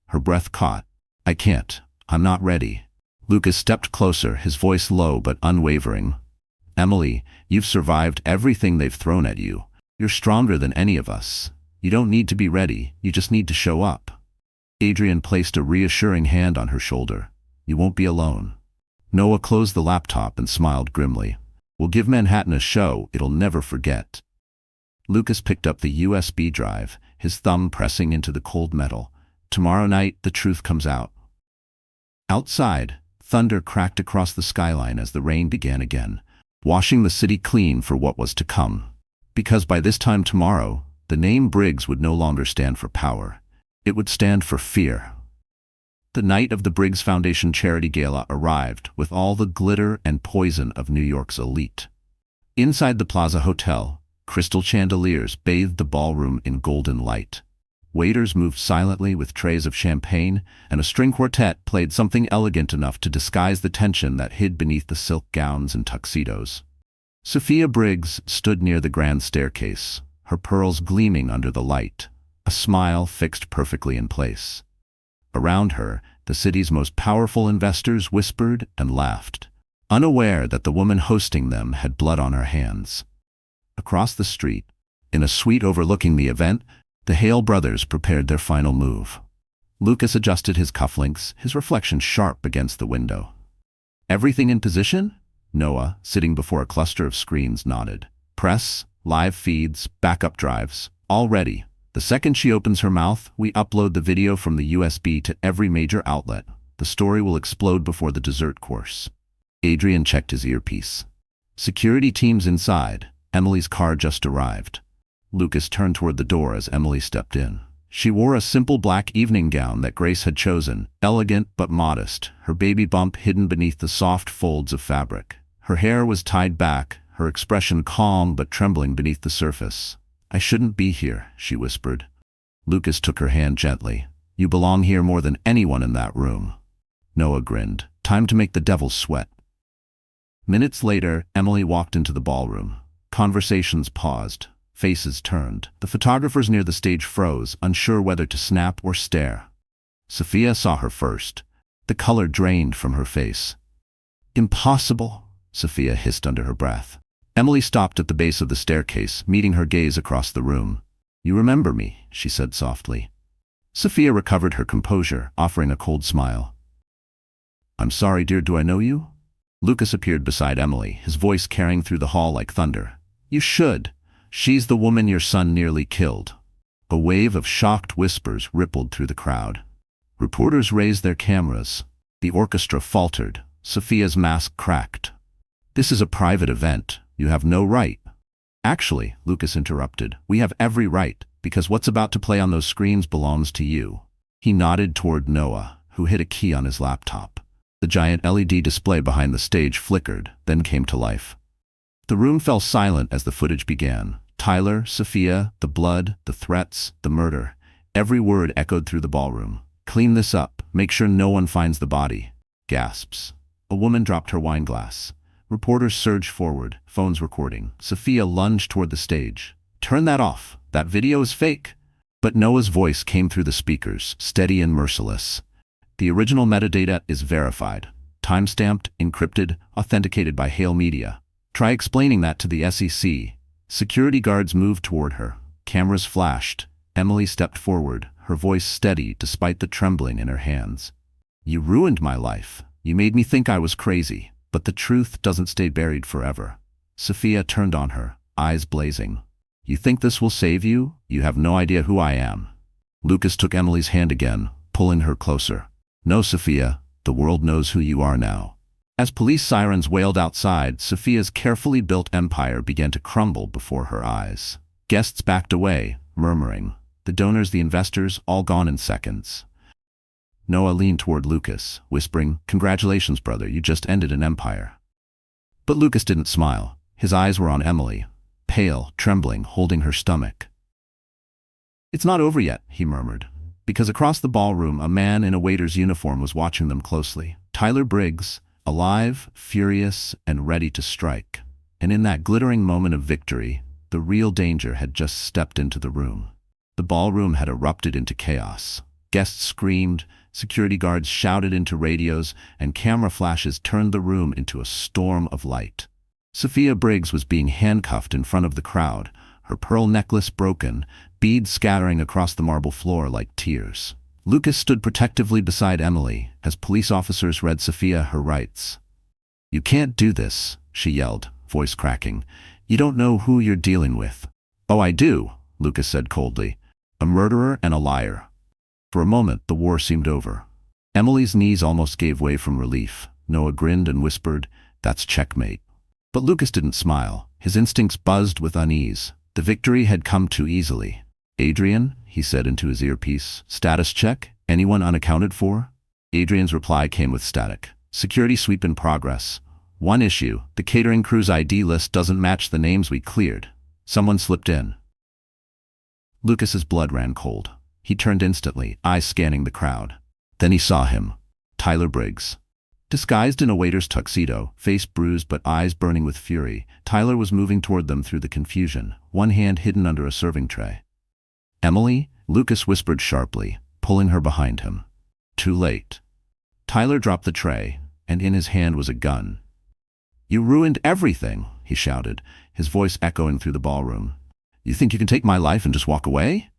Her breath caught. "I can't. I'm not ready." Lucas stepped closer, his voice low but unwavering. "Emily, you've survived everything they've thrown at you. You're stronger than any of us. You don't need to be ready, you just need to show up." Adrian placed a reassuring hand on her shoulder. "You won't be alone." Noah closed the laptop and smiled grimly. "We'll give Manhattan a show it'll never forget." Lucas picked up the USB drive, his thumb pressing into the cold metal. "Tomorrow night, the truth comes out." Outside, thunder cracked across the skyline as the rain began again, washing the city clean for what was to come. Because by this time tomorrow, the name Briggs would no longer stand for power. It would stand for fear. The night of the Briggs Foundation Charity Gala arrived with all the glitter and poison of New York's elite. Inside the Plaza Hotel, crystal chandeliers bathed the ballroom in golden light. Waiters moved silently with trays of champagne, and a string quartet played something elegant enough to disguise the tension that hid beneath the silk gowns and tuxedos. Sophia Briggs stood near the grand staircase, her pearls gleaming under the light, a smile fixed perfectly in place. Around her, the city's most powerful investors whispered and laughed, unaware that the woman hosting them had blood on her hands. Across the street, in a suite overlooking the event, the Hale brothers prepared their final move. Lucas adjusted his cufflinks, his reflection sharp against the window. "Everything in position?" Noah, sitting before a cluster of screens, nodded. "Press, live feeds, backup drives, all ready. The second she opens her mouth, we upload the video from the USB to every major outlet. The story will explode before the dessert course." Adrian checked his earpiece. "Security teams inside. Emily's car just arrived." Lucas turned toward the door as Emily stepped in. She wore a simple black evening gown that Grace had chosen, elegant but modest, her baby bump hidden beneath the soft folds of fabric. Her hair was tied back, her expression calm but trembling beneath the surface. "I shouldn't be here," she whispered. Lucas took her hand gently. "You belong here more than anyone in that room." Noah grinned. "Time to make the devil sweat." Minutes later, Emily walked into the ballroom. Conversations paused. Faces turned. The photographers near the stage froze, unsure whether to snap or stare. Sophia saw her first. The color drained from her face. "Impossible," Sophia hissed under her breath. Emily stopped at the base of the staircase, meeting her gaze across the room. "You remember me," she said softly. Sophia recovered her composure, offering a cold smile. "I'm sorry, dear, do I know you?" Lucas appeared beside Emily, his voice carrying through the hall like thunder. "You should. She's the woman your son nearly killed." A wave of shocked whispers rippled through the crowd. Reporters raised their cameras. The orchestra faltered. Sophia's mask cracked. "This is a private event. You have no right." "Actually," Lucas interrupted, "we have every right, because what's about to play on those screens belongs to you." He nodded toward Noah, who hit a key on his laptop. The giant LED display behind the stage flickered, then came to life. The room fell silent as the footage began. Tyler, Sophia, the blood, the threats, the murder. Every word echoed through the ballroom. "Clean this up. Make sure no one finds the body." Gasps. A woman dropped her wine glass. Reporters surged forward, phones recording. Sophia lunged toward the stage. "Turn that off. That video is fake." But Noah's voice came through the speakers, steady and merciless. "The original metadata is verified. Time-stamped, encrypted, authenticated by Hale Media. Try explaining that to the SEC." Security guards moved toward her. Cameras flashed. Emily stepped forward, her voice steady despite the trembling in her hands. "You ruined my life. You made me think I was crazy, but the truth doesn't stay buried forever. Sophia turned on her, eyes blazing. You think this will save you? You have no idea who I am. Lucas took Emily's hand again, pulling her closer. No, Sophia, the world knows who you are now. As police sirens wailed outside, Sophia's carefully built empire began to crumble before her eyes. Guests backed away, murmuring. The donors, the investors, all gone in seconds. Noah leaned toward Lucas, whispering, "Congratulations, brother, you just ended an empire." But Lucas didn't smile. His eyes were on Emily, pale, trembling, holding her stomach. "It's not over yet," he murmured, because across the ballroom a man in a waiter's uniform was watching them closely. Tyler Briggs, alive, furious, and ready to strike. And in that glittering moment of victory, the real danger had just stepped into the room. The ballroom had erupted into chaos. Guests screamed, security guards shouted into radios, and camera flashes turned the room into a storm of light. Sophia Briggs was being handcuffed in front of the crowd, her pearl necklace broken, beads scattering across the marble floor like tears. Lucas stood protectively beside Emily as police officers read Sophia her rights. "You can't do this," she yelled, voice cracking. "You don't know who you're dealing with." "Oh, I do," Lucas said coldly. "A murderer and a liar." For a moment, the war seemed over. Emily's knees almost gave way from relief. Noah grinned and whispered, "That's checkmate." But Lucas didn't smile. His instincts buzzed with unease. The victory had come too easily. "Adrian," he said into his earpiece, "status check? Anyone unaccounted for?" Adrian's reply came with static. "Security sweep in progress. One issue, the catering crew's ID list doesn't match the names we cleared. Someone slipped in." Lucas's blood ran cold. He turned instantly, eyes scanning the crowd. Then he saw him. Tyler Briggs. Disguised in a waiter's tuxedo, face bruised but eyes burning with fury, Tyler was moving toward them through the confusion, one hand hidden under a serving tray. "Emily?" Lucas whispered sharply, pulling her behind him. Too late. Tyler dropped the tray, and in his hand was a gun. "You ruined everything," he shouted, his voice echoing through the ballroom. "You think you can take my life and just walk away?"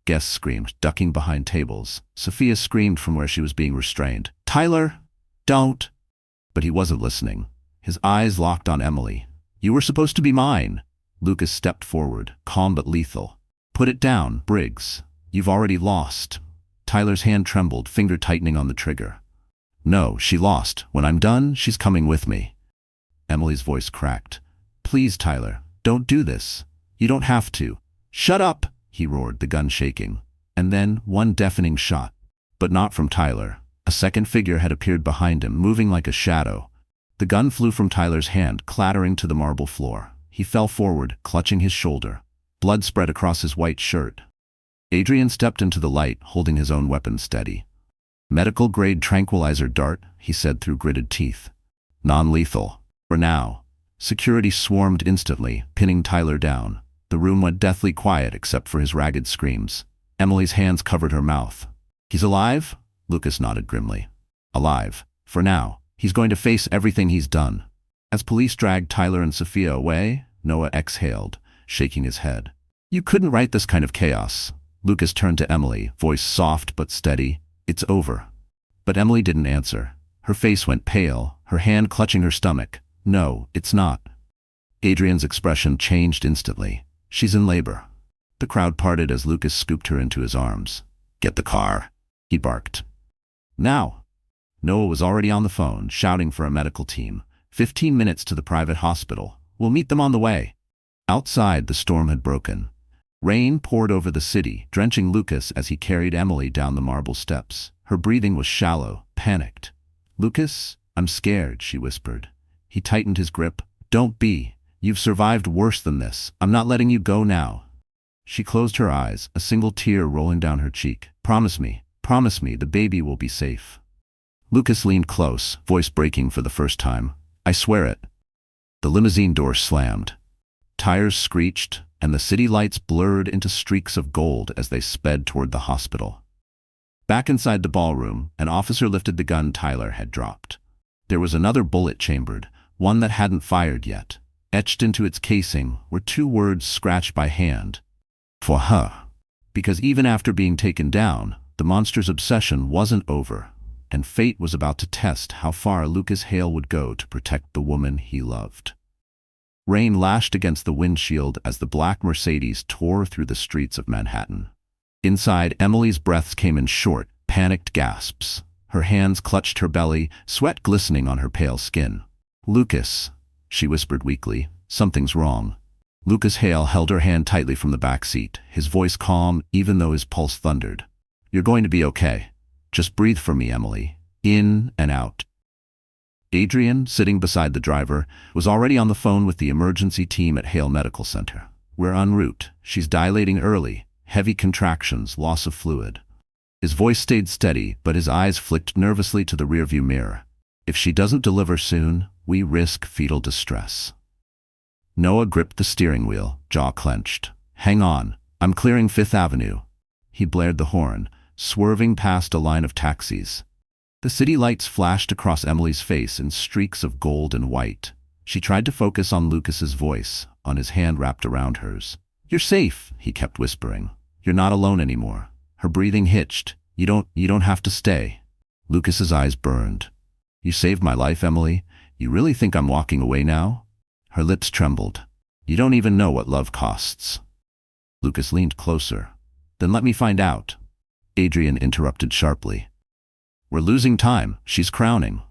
Guests screamed, ducking behind tables. Sophia screamed from where she was being restrained. "Tyler, don't!" But he wasn't listening. His eyes locked on Emily. "You were supposed to be mine." Lucas stepped forward, calm but lethal. "Put it down, Briggs. You've already lost." Tyler's hand trembled, finger tightening on the trigger. "No, she lost. When I'm done, she's coming with me." Emily's voice cracked. "Please, Tyler, don't do this. You don't have to." "Shut up!" he roared, the gun shaking. And then one deafening shot. But not from Tyler. A second figure had appeared behind him, moving like a shadow. The gun flew from Tyler's hand, clattering to the marble floor. He fell forward, clutching his shoulder. Blood spread across his white shirt. Adrian stepped into the light, holding his own weapon steady. "Medical-grade tranquilizer dart," he said through gritted teeth. "Non-lethal. For now." Security swarmed instantly, pinning Tyler down. The room went deathly quiet except for his ragged screams. Emily's hands covered her mouth. "He's alive?" Lucas nodded grimly. "Alive. For now. He's going to face everything he's done." As police dragged Tyler and Sophia away, Noah exhaled, shaking his head. "You couldn't write this kind of chaos." Lucas turned to Emily, voice soft but steady. "It's over." But Emily didn't answer. Her face went pale, her hand clutching her stomach. "No, it's not." Adrian's expression changed instantly. "She's in labor." The crowd parted as Lucas scooped her into his arms. "Get the car," he barked. "Now." Noah was already on the phone, shouting for a medical team. 15 minutes to the private hospital. "We'll meet them on the way." Outside, the storm had broken. Rain poured over the city, drenching Lucas as he carried Emily down the marble steps. Her breathing was shallow, panicked. "Lucas, I'm scared," she whispered. He tightened his grip. "Don't be. You've survived worse than this. I'm not letting you go now." She closed her eyes, a single tear rolling down her cheek. Promise me, the baby will be safe." Lucas leaned close, voice breaking for the first time. "I swear it." The limousine door slammed. Tires screeched, and the city lights blurred into streaks of gold as they sped toward the hospital. Back inside the ballroom, an officer lifted the gun Tyler had dropped. There was another bullet chambered, one that hadn't fired yet. Etched into its casing were 2 words scratched by hand. "For her." Because even after being taken down, the monster's obsession wasn't over. and fate was about to test how far Lucas Hale would go to protect the woman he loved. Rain lashed against the windshield as the black Mercedes tore through the streets of Manhattan. Inside, Emily's breaths came in short, panicked gasps. Her hands clutched her belly, sweat glistening on her pale skin. "Lucas," she whispered weakly, "something's wrong." Lucas Hale held her hand tightly from the back seat, his voice calm even though his pulse thundered. "You're going to be okay. Just breathe for me, Emily. In and out." Adrian, sitting beside the driver, was already on the phone with the emergency team at Hale Medical Center. "We're en route. She's dilating early. Heavy contractions, loss of fluid." His voice stayed steady, but his eyes flicked nervously to the rearview mirror. "If she doesn't deliver soon, we risk fetal distress." Noah gripped the steering wheel, jaw clenched. "Hang on. I'm clearing Fifth Avenue." He blared the horn, swerving past a line of taxis. The city lights flashed across Emily's face in streaks of gold and white. She tried to focus on Lucas's voice, on his hand wrapped around hers. "You're safe," he kept whispering. "You're not alone anymore." Her breathing hitched. You don't have to stay." Lucas's eyes burned. "You saved my life, Emily. You really think I'm walking away now?" Her lips trembled. "You don't even know what love costs." Lucas leaned closer. "Then let me find out." Adrian interrupted sharply. "We're losing time. She's crowning."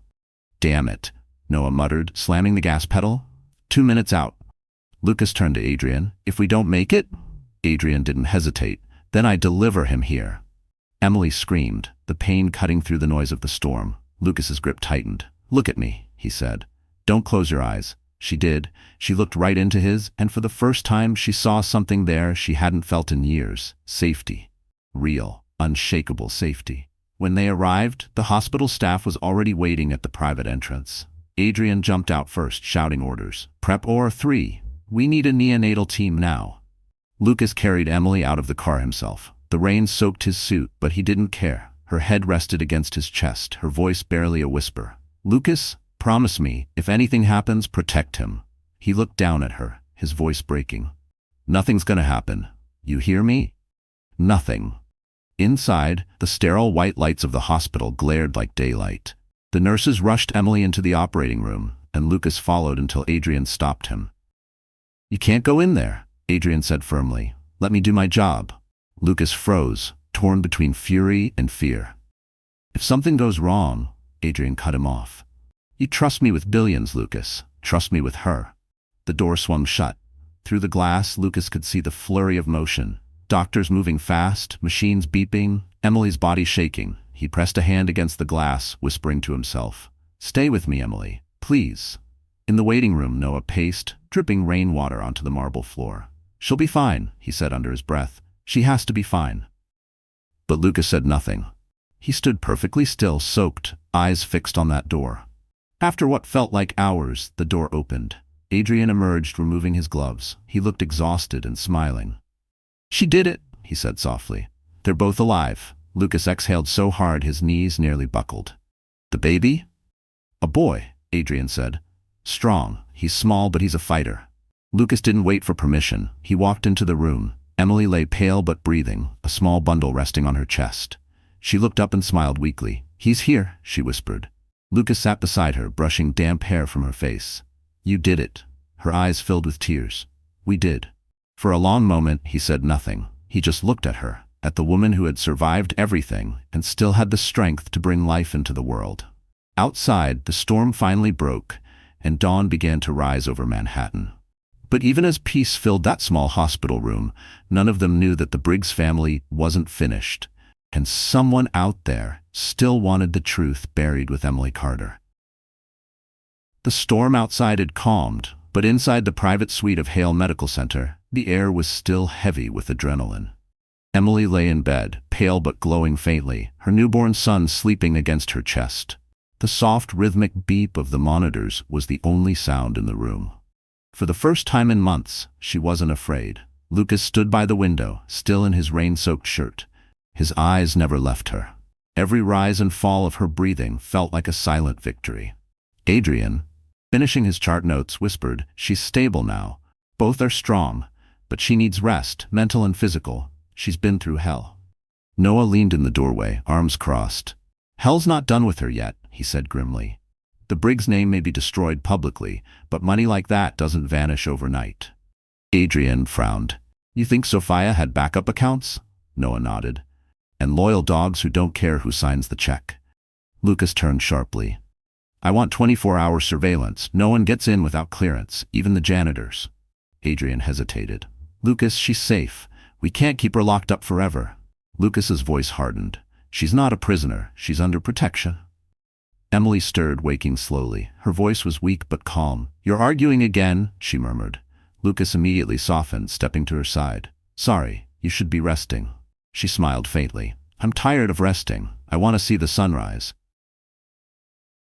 "Damn it," Noah muttered, slamming the gas pedal. 2 minutes out." Lucas turned to Adrian. "If we don't make it?" Adrian didn't hesitate. "Then I deliver him here." Emily screamed, the pain cutting through the noise of the storm. Lucas's grip tightened. "Look at me," he said. "Don't close your eyes." She did. She looked right into his, and for the first time she saw something there she hadn't felt in years. Safety. Real, unshakable safety. When they arrived, the hospital staff was already waiting at the private entrance. Adrian jumped out first, shouting orders. "Prep OR 3. We need a neonatal team now." Lucas carried Emily out of the car himself. The rain soaked his suit, but he didn't care. Her head rested against his chest, her voice barely a whisper. "Lucas, promise me, if anything happens, protect him." He looked down at her, his voice breaking. "Nothing's gonna happen. You hear me? Nothing." Inside, the sterile white lights of the hospital glared like daylight. The nurses rushed Emily into the operating room, and Lucas followed until Adrian stopped him. "You can't go in there," Adrian said firmly. "Let me do my job." Lucas froze, torn between fury and fear. "If something goes wrong," Adrian cut him off. "You trust me with billions, Lucas. Trust me with her." The door swung shut. Through the glass, Lucas could see the flurry of motion. Doctors moving fast, machines beeping, Emily's body shaking. He pressed a hand against the glass, whispering to himself, "Stay with me, Emily, please." In the waiting room, Noah paced, dripping rainwater onto the marble floor. "She'll be fine," he said under his breath. "She has to be fine." But Lucas said nothing. He stood perfectly still, soaked, eyes fixed on that door. After what felt like hours, the door opened. Adrian emerged, removing his gloves. He looked exhausted and smiling. "She did it," he said softly. "They're both alive." Lucas exhaled so hard his knees nearly buckled. "The baby?" "A boy," Adrian said. "Strong. He's small, but he's a fighter." Lucas didn't wait for permission. He walked into the room. Emily lay pale but breathing, a small bundle resting on her chest. She looked up and smiled weakly. "He's here," she whispered. Lucas sat beside her, brushing damp hair from her face. "You did it." Her eyes filled with tears. "We did." For a long moment, he said nothing. He just looked at her, at the woman who had survived everything and still had the strength to bring life into the world. Outside, the storm finally broke, and dawn began to rise over Manhattan. But even as peace filled that small hospital room, none of them knew that the Briggs family wasn't finished, and someone out there still wanted the truth buried with Emily Carter. The storm outside had calmed, but inside the private suite of Hale Medical Center, the air was still heavy with adrenaline. Emily lay in bed, pale but glowing faintly, her newborn son sleeping against her chest. The soft, rhythmic beep of the monitors was the only sound in the room. For the first time in months, she wasn't afraid. Lucas stood by the window, still in his rain-soaked shirt. His eyes never left her. Every rise and fall of her breathing felt like a silent victory. Adrian, finishing his chart notes, whispered, "She's stable now. Both are strong, but she needs rest, mental and physical. She's been through hell." Noah leaned in the doorway, arms crossed. Hell's not done with her yet, he said grimly. The Briggs name may be destroyed publicly, but money like that doesn't vanish overnight. Adrian frowned. You think Sophia had backup accounts? Noah nodded. And loyal dogs who don't care who signs the check. Lucas turned sharply. I want 24-hour surveillance. No one gets in without clearance, even the janitors. Adrian hesitated. Lucas, she's safe. We can't keep her locked up forever. Lucas's voice hardened. She's not a prisoner. She's under protection. Emily stirred, waking slowly. Her voice was weak but calm. You're arguing again, she murmured. Lucas immediately softened, stepping to her side. Sorry, you should be resting. She smiled faintly. I'm tired of resting. I want to see the sunrise.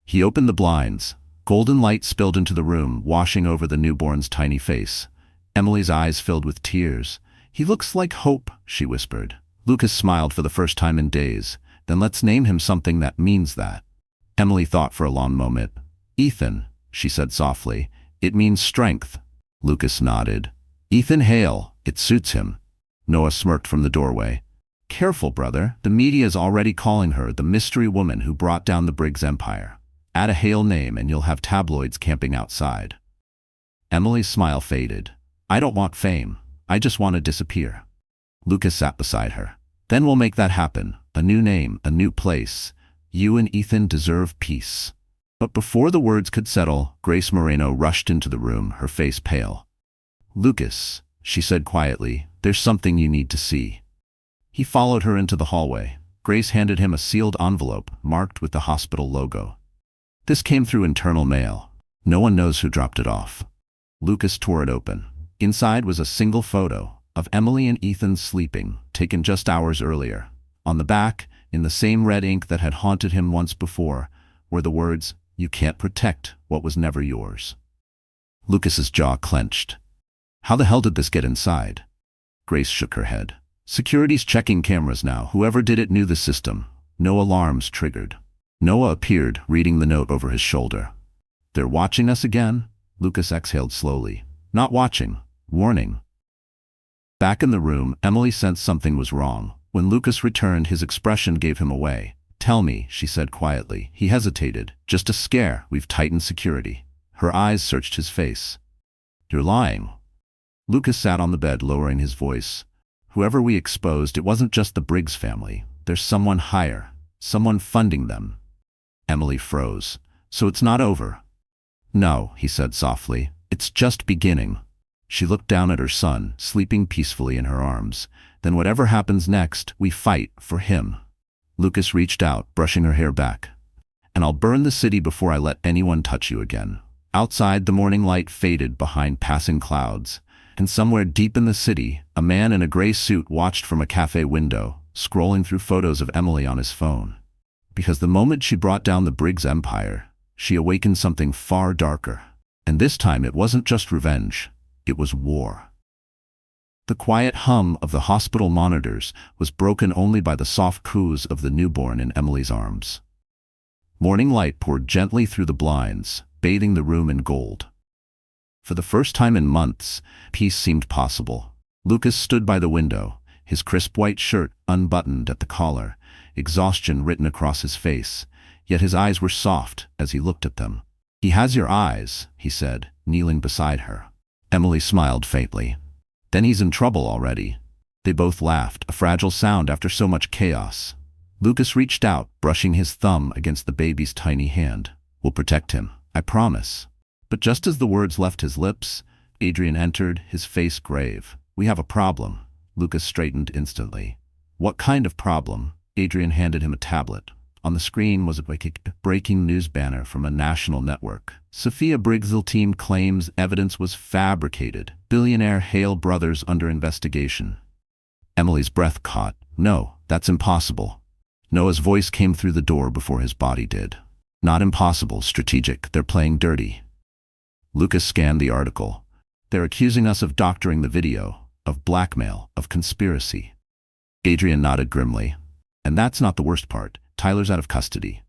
He opened the blinds. Golden light spilled into the room, washing over the newborn's tiny face. Emily's eyes filled with tears. He looks like hope, she whispered. Lucas smiled for the first time in days. Then let's name him something that means that. Emily thought for a long moment. Ethan, she said softly. It means strength. Lucas nodded. Ethan Hale, it suits him. Noah smirked from the doorway. Careful, brother. The media is already calling her the mystery woman who brought down the Briggs Empire. Add a Hale name and you'll have tabloids camping outside. Emily's smile faded. I don't want fame. I just want to disappear. Lucas sat beside her. Then we'll make that happen. A new name, a new place. You and Ethan deserve peace. But before the words could settle, Grace Moreno rushed into the room, her face pale. Lucas, she said quietly, there's something you need to see. He followed her into the hallway. Grace handed him a sealed envelope marked with the hospital logo. This came through internal mail. No one knows who dropped it off. Lucas tore it open. Inside was a single photo of Emily and Ethan sleeping, taken just hours earlier. On the back, in the same red ink that had haunted him once before, were the words, "You can't protect what was never yours." Lucas's jaw clenched. How the hell did this get inside? Grace shook her head. Security's checking cameras now. Whoever did it knew the system. No alarms triggered. Noah appeared, reading the note over his shoulder. They're watching us again? Lucas exhaled slowly. Not watching. Warning. Back in the room, Emily sensed something was wrong. When Lucas returned, his expression gave him away. Tell me, she said quietly. He hesitated. Just a scare. We've tightened security. Her eyes searched his face. You're lying. Lucas sat on the bed, lowering his voice. Whoever we exposed, it wasn't just the Briggs family. There's someone higher. Someone funding them. Emily froze. So it's not over? No, he said softly. It's just beginning. She looked down at her son, sleeping peacefully in her arms. Then whatever happens next, we fight for him. Lucas reached out, brushing her hair back. And I'll burn the city before I let anyone touch you again. Outside, the morning light faded behind passing clouds. And somewhere deep in the city, a man in a gray suit watched from a cafe window, scrolling through photos of Emily on his phone. Because the moment she brought down the Briggs Empire, she awakened something far darker. And this time it wasn't just revenge, it was war. The quiet hum of the hospital monitors was broken only by the soft coos of the newborn in Emily's arms. Morning light poured gently through the blinds, bathing the room in gold. For the first time in months, peace seemed possible. Lucas stood by the window, his crisp white shirt unbuttoned at the collar, exhaustion written across his face, yet his eyes were soft as he looked at them. He has your eyes, he said, kneeling beside her. Emily smiled faintly. Then he's in trouble already. They both laughed, a fragile sound after so much chaos. Lucas reached out, brushing his thumb against the baby's tiny hand. We'll protect him, I promise. But just as the words left his lips, Adrian entered, his face grave. We have a problem. Lucas straightened instantly. What kind of problem? Adrian handed him a tablet. On the screen was a breaking news banner from a national network. Sophia Briggs' team claims evidence was fabricated. Billionaire Hale brothers under investigation. Emily's breath caught. No, that's impossible. Noah's voice came through the door before his body did. Not impossible, strategic. They're playing dirty. Lucas scanned the article. They're accusing us of doctoring the video, of blackmail, of conspiracy. Adrian nodded grimly. And that's not the worst part. Tyler's out of custody.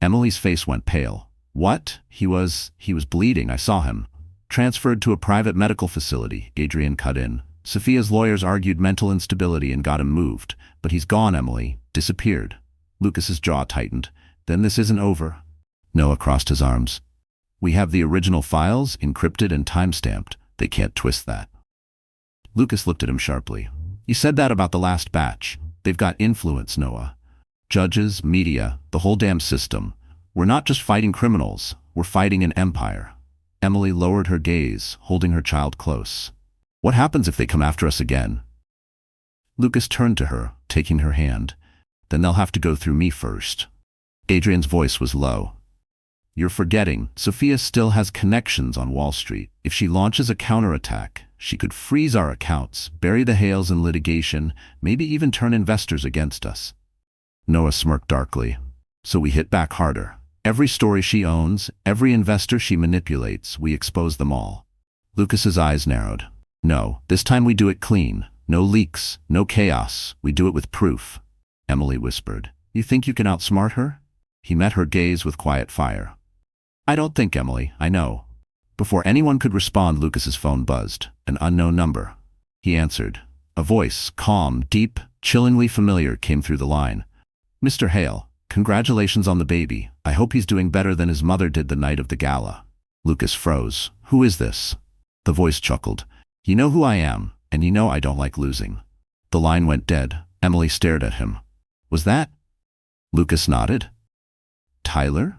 Emily's face went pale. What? He was bleeding, I saw him. Transferred to a private medical facility, Adrian cut in. Sophia's lawyers argued mental instability and got him moved. But he's gone, Emily. Disappeared. Lucas's jaw tightened. Then this isn't over. Noah crossed his arms. We have the original files, encrypted and time-stamped. They can't twist that. Lucas looked at him sharply. You said that about the last batch. They've got influence, Noah. Judges, media, the whole damn system. We're not just fighting criminals. We're fighting an empire. Emily lowered her gaze, holding her child close. What happens if they come after us again? Lucas turned to her, taking her hand. Then they'll have to go through me first. Adrian's voice was low. You're forgetting, Sophia still has connections on Wall Street. If she launches a counterattack, she could freeze our accounts, bury the Hales in litigation, maybe even turn investors against us. Noah smirked darkly. So we hit back harder. Every story she owns, every investor she manipulates, we expose them all. Lucas's eyes narrowed. No, this time we do it clean. No leaks, no chaos. We do it with proof. Emily whispered. You think you can outsmart her? He met her gaze with quiet fire. I don't think, Emily, I know. Before anyone could respond, Lucas's phone buzzed. An unknown number. He answered. A voice, calm, deep, chillingly familiar, came through the line. Mr. Hale, congratulations on the baby. I hope he's doing better than his mother did the night of the gala. Lucas froze. Who is this? The voice chuckled. You know who I am, and you know I don't like losing. The line went dead. Emily stared at him. Was that? Lucas nodded. Tyler?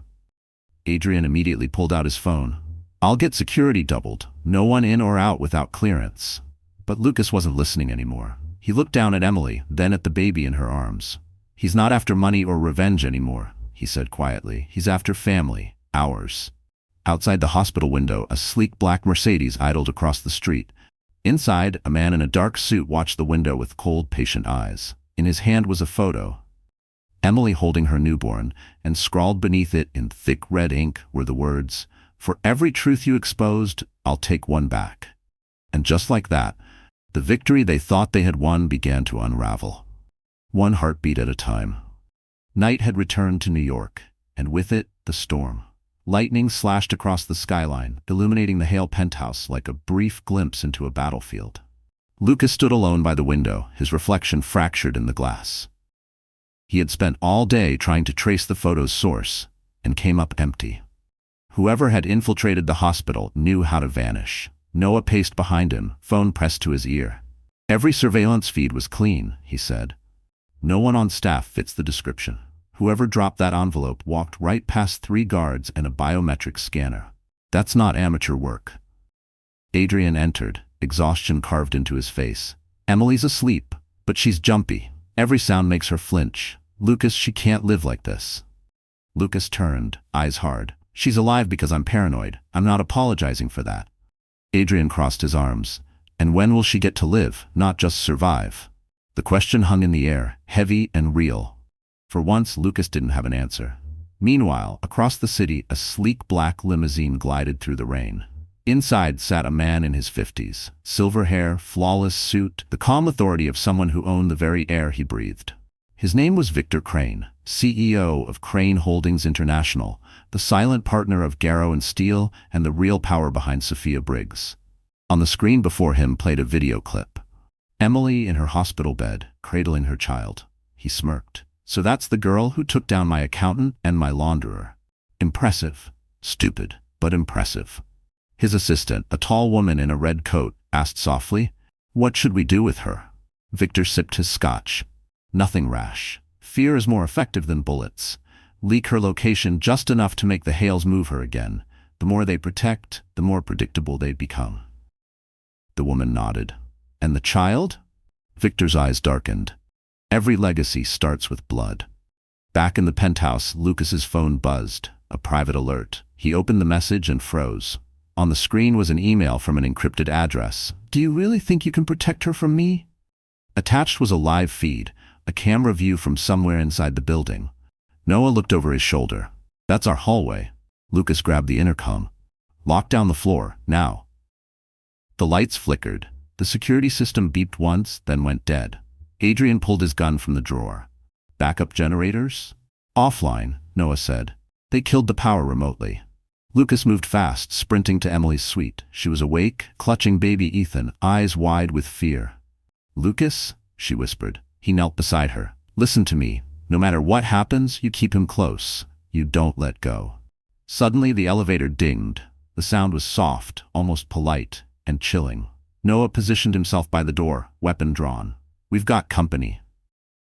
Adrian immediately pulled out his phone. I'll get security doubled. No one in or out without clearance. But Lucas wasn't listening anymore. He looked down at Emily, then at the baby in her arms. He's not after money or revenge anymore, he said quietly. He's after family, ours. Outside the hospital window, a sleek black Mercedes idled across the street. Inside, a man in a dark suit watched the window with cold, patient eyes. In his hand was a photo. Emily holding her newborn, and scrawled beneath it in thick red ink were the words, For every truth you exposed, I'll take one back. And just like that, the victory they thought they had won began to unravel. One heartbeat at a time. Night had returned to New York, and with it, the storm. Lightning slashed across the skyline, illuminating the Hale penthouse like a brief glimpse into a battlefield. Lucas stood alone by the window, his reflection fractured in the glass. He had spent all day trying to trace the photo's source, and came up empty. Whoever had infiltrated the hospital knew how to vanish. Noah paced behind him, phone pressed to his ear. Every surveillance feed was clean, he said. No one on staff fits the description. Whoever dropped that envelope walked right past 3 guards and a biometric scanner. That's not amateur work. Adrian entered, exhaustion carved into his face. Emily's asleep, but she's jumpy. Every sound makes her flinch. Lucas, she can't live like this. Lucas turned, eyes hard. She's alive because I'm paranoid. I'm not apologizing for that. Adrian crossed his arms. And when will she get to live, not just survive? The question hung in the air, heavy and real. For once, Lucas didn't have an answer. Meanwhile, across the city, a sleek black limousine glided through the rain. Inside sat a man in his 50s. Silver hair, flawless suit, the calm authority of someone who owned the very air he breathed. His name was Victor Crane, CEO of Crane Holdings International, the silent partner of Garrow and Steele, and the real power behind Sophia Briggs. On the screen before him played a video clip. Emily in her hospital bed, cradling her child. He smirked. So that's the girl who took down my accountant and my launderer. Impressive. Stupid, but impressive. His assistant, a tall woman in a red coat, asked softly, What should we do with her? Victor sipped his scotch. Nothing rash. Fear is more effective than bullets. Leak her location just enough to make the Hales move her again. The more they protect, the more predictable they become. The woman nodded. And the child? Victor's eyes darkened. Every legacy starts with blood. Back in the penthouse, Lucas's phone buzzed. A private alert. He opened the message and froze. On the screen was an email from an encrypted address. Do you really think you can protect her from me? Attached was a live feed, a camera view from somewhere inside the building. Noah looked over his shoulder. That's our hallway. Lucas grabbed the intercom. Lock down the floor, now. The lights flickered. The security system beeped once, then went dead. Adrian pulled his gun from the drawer. Backup generators? Offline, Noah said. They killed the power remotely. Lucas moved fast, sprinting to Emily's suite. She was awake, clutching baby Ethan, eyes wide with fear. Lucas, she whispered. He knelt beside her. Listen to me. No matter what happens, you keep him close. You don't let go. Suddenly the elevator dinged. The sound was soft, almost polite, and chilling. Noah positioned himself by the door, weapon drawn. "We've got company."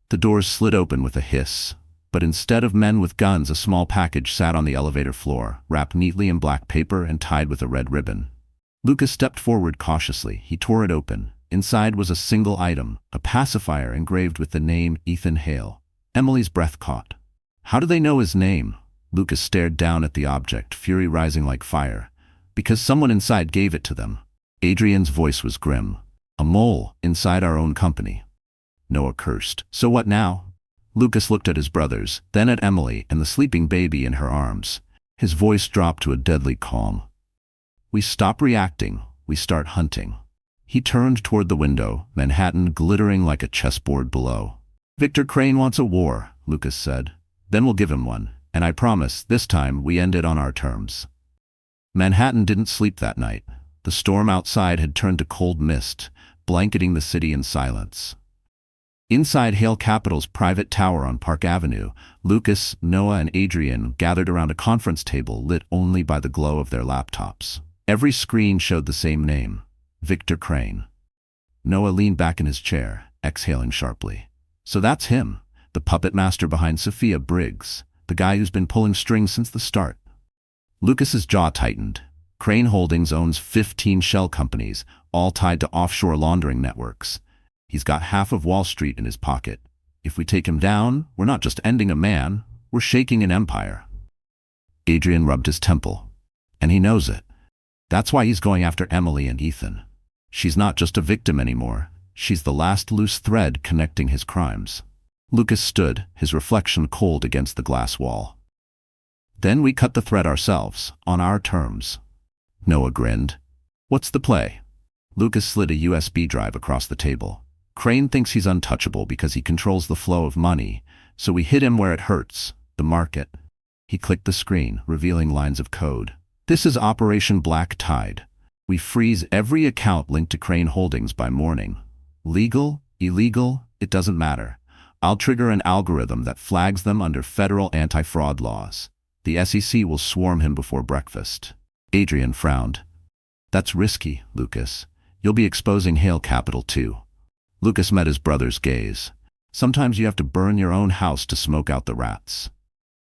The doors slid open with a hiss. But instead of men with guns, a small package sat on the elevator floor, wrapped neatly in black paper and tied with a red ribbon. Lucas stepped forward cautiously. He tore it open. Inside was a single item, a pacifier engraved with the name Ethan Hale. Emily's breath caught. How do they know his name? Lucas stared down at the object, fury rising like fire. Because someone inside gave it to them. Adrian's voice was grim. A mole inside our own company. Noah cursed. So what now? Lucas looked at his brothers, then at Emily and the sleeping baby in her arms. His voice dropped to a deadly calm. We stop reacting, we start hunting. He turned toward the window, Manhattan glittering like a chessboard below. Victor Crane wants a war, Lucas said. Then we'll give him one, and I promise, this time we end it on our terms. Manhattan didn't sleep that night. The storm outside had turned to cold mist, blanketing the city in silence. Inside Hale Capital's private tower on Park Avenue, Lucas, Noah, and Adrian gathered around a conference table lit only by the glow of their laptops. Every screen showed the same name, Victor Crane. Noah leaned back in his chair, exhaling sharply. So that's him, the puppet master behind Sophia Briggs, the guy who's been pulling strings since the start. Lucas's jaw tightened. Crane Holdings owns 15 shell companies, all tied to offshore laundering networks. He's got half of Wall Street in his pocket. If we take him down, we're not just ending a man, we're shaking an empire. Adrian rubbed his temple. And he knows it. That's why he's going after Emily and Ethan. She's not just a victim anymore. She's the last loose thread connecting his crimes. Lucas stood, his reflection cold against the glass wall. Then we cut the thread ourselves, on our terms. Noah grinned. What's the play? Lucas slid a USB drive across the table. Crane thinks he's untouchable because he controls the flow of money, so we hit him where it hurts, the market. He clicked the screen, revealing lines of code. This is Operation Black Tide. We freeze every account linked to Crane Holdings by morning. Legal, illegal, it doesn't matter. I'll trigger an algorithm that flags them under federal anti-fraud laws. The SEC will swarm him before breakfast. Adrian frowned. That's risky, Lucas. You'll be exposing Hale Capital too. Lucas met his brother's gaze. Sometimes you have to burn your own house to smoke out the rats.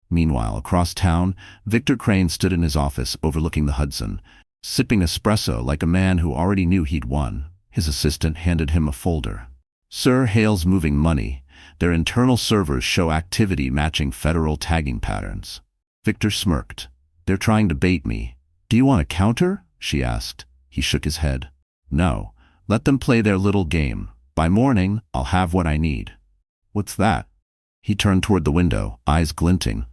Meanwhile, across town, Victor Crane stood in his office overlooking the Hudson, sipping espresso like a man who already knew he'd won. His assistant handed him a folder. Sir, Hale's moving money. Their internal servers show activity matching federal tagging patterns. Victor smirked. They're trying to bait me. Do you want a counter? She asked. He shook his head. No. Let them play their little game. By morning, I'll have what I need. What's that? He turned toward the window, eyes glinting.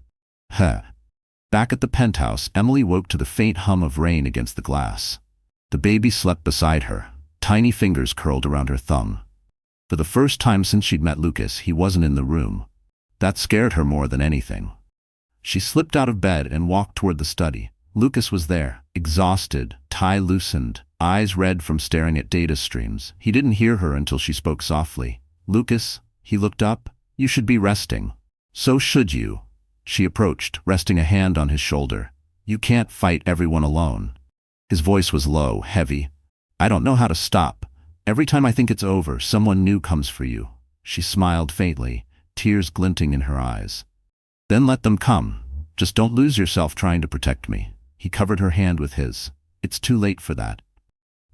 Back at the penthouse, Emily woke to the faint hum of rain against the glass. The baby slept beside her, tiny fingers curled around her thumb. For the first time since she'd met Lucas, he wasn't in the room. That scared her more than anything. She slipped out of bed and walked toward the study. Lucas was there, exhausted, tie loosened, eyes red from staring at data streams. He didn't hear her until she spoke softly. Lucas, he looked up, you should be resting. So should you. She approached, resting a hand on his shoulder. You can't fight everyone alone. His voice was low, heavy. I don't know how to stop. Every time I think it's over, someone new comes for you. She smiled faintly, tears glinting in her eyes. Then let them come. Just don't lose yourself trying to protect me. He covered her hand with his. It's too late for that.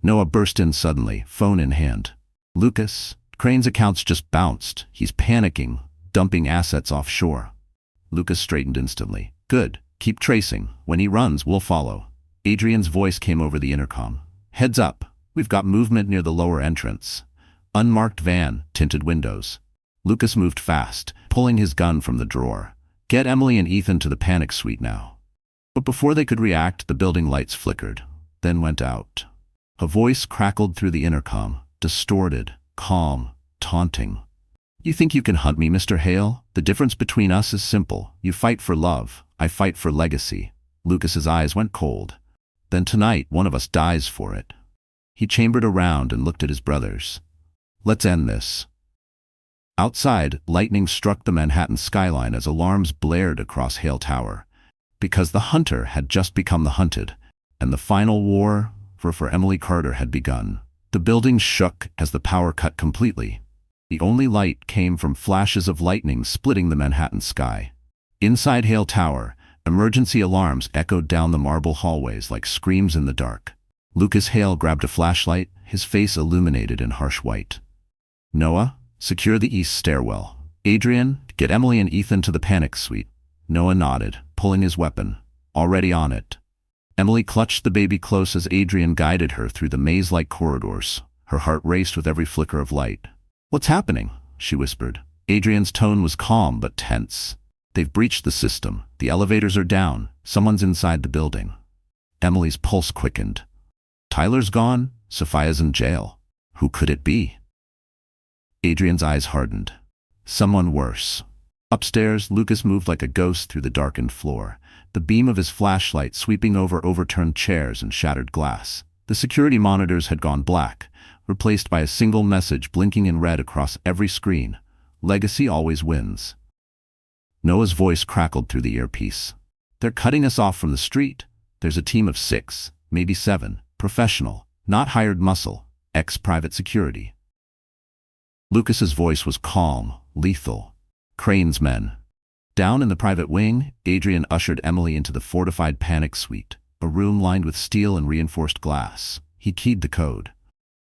Noah burst in suddenly, phone in hand. Lucas, Crane's accounts just bounced. He's panicking, dumping assets offshore. Lucas straightened instantly. Good. Keep tracing. When he runs, we'll follow. Adrian's voice came over the intercom. Heads up. We've got movement near the lower entrance. Unmarked van, tinted windows. Lucas moved fast, pulling his gun from the drawer. Get Emily and Ethan to the panic suite now. But before they could react, the building lights flickered, then went out. A voice crackled through the intercom, distorted, calm, taunting. You think you can hunt me, Mr. Hale? The difference between us is simple. You fight for love. I fight for legacy. Lucas's eyes went cold. Then tonight, one of us dies for it. He chambered around and looked at his brothers. Let's end this. Outside, lightning struck the Manhattan skyline as alarms blared across Hale Tower, because the hunter had just become the hunted, and the final war for Emily Carter had begun. The building shook as the power cut completely. The only light came from flashes of lightning splitting the Manhattan sky. Inside Hale Tower, emergency alarms echoed down the marble hallways like screams in the dark. Lucas Hale grabbed a flashlight, his face illuminated in harsh white. "Noah, secure the east stairwell. Adrian, get Emily and Ethan to the panic suite." Noah nodded, pulling his weapon. "Already on it." Emily clutched the baby close as Adrian guided her through the maze-like corridors. Her heart raced with every flicker of light. "What's happening?" she whispered. Adrian's tone was calm but tense. "They've breached the system. The elevators are down. Someone's inside the building." Emily's pulse quickened. "Tyler's gone. Sophia's in jail. Who could it be?" Adrian's eyes hardened. "Someone worse." Upstairs, Lucas moved like a ghost through the darkened floor, the beam of his flashlight sweeping over overturned chairs and shattered glass. The security monitors had gone black, replaced by a single message blinking in red across every screen: "Legacy always wins." Noah's voice crackled through the earpiece. "They're cutting us off from the street. There's a team of 6, maybe 7, professional, not hired muscle, ex-private security." Lucas's voice was calm, lethal. "Crane's men." Down in the private wing, Adrian ushered Emily into the fortified panic suite, a room lined with steel and reinforced glass. He keyed the code.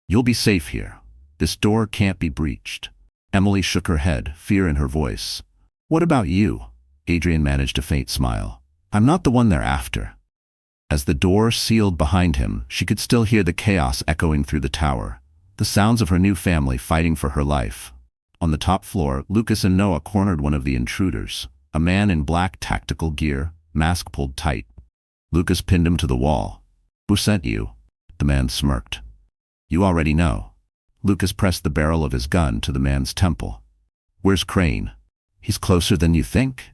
"You'll be safe here. This door can't be breached." Emily shook her head, fear in her voice. "What about you?" Adrian managed a faint smile. "I'm not the one they're after." As the door sealed behind him, she could still hear the chaos echoing through the tower, the sounds of her new family fighting for her life. On the top floor, Lucas and Noah cornered one of the intruders, a man in black tactical gear, mask pulled tight. Lucas pinned him to the wall. "Who sent you?" The man smirked. "You already know." Lucas pressed the barrel of his gun to the man's temple. "Where's Crane?" "He's closer than you think."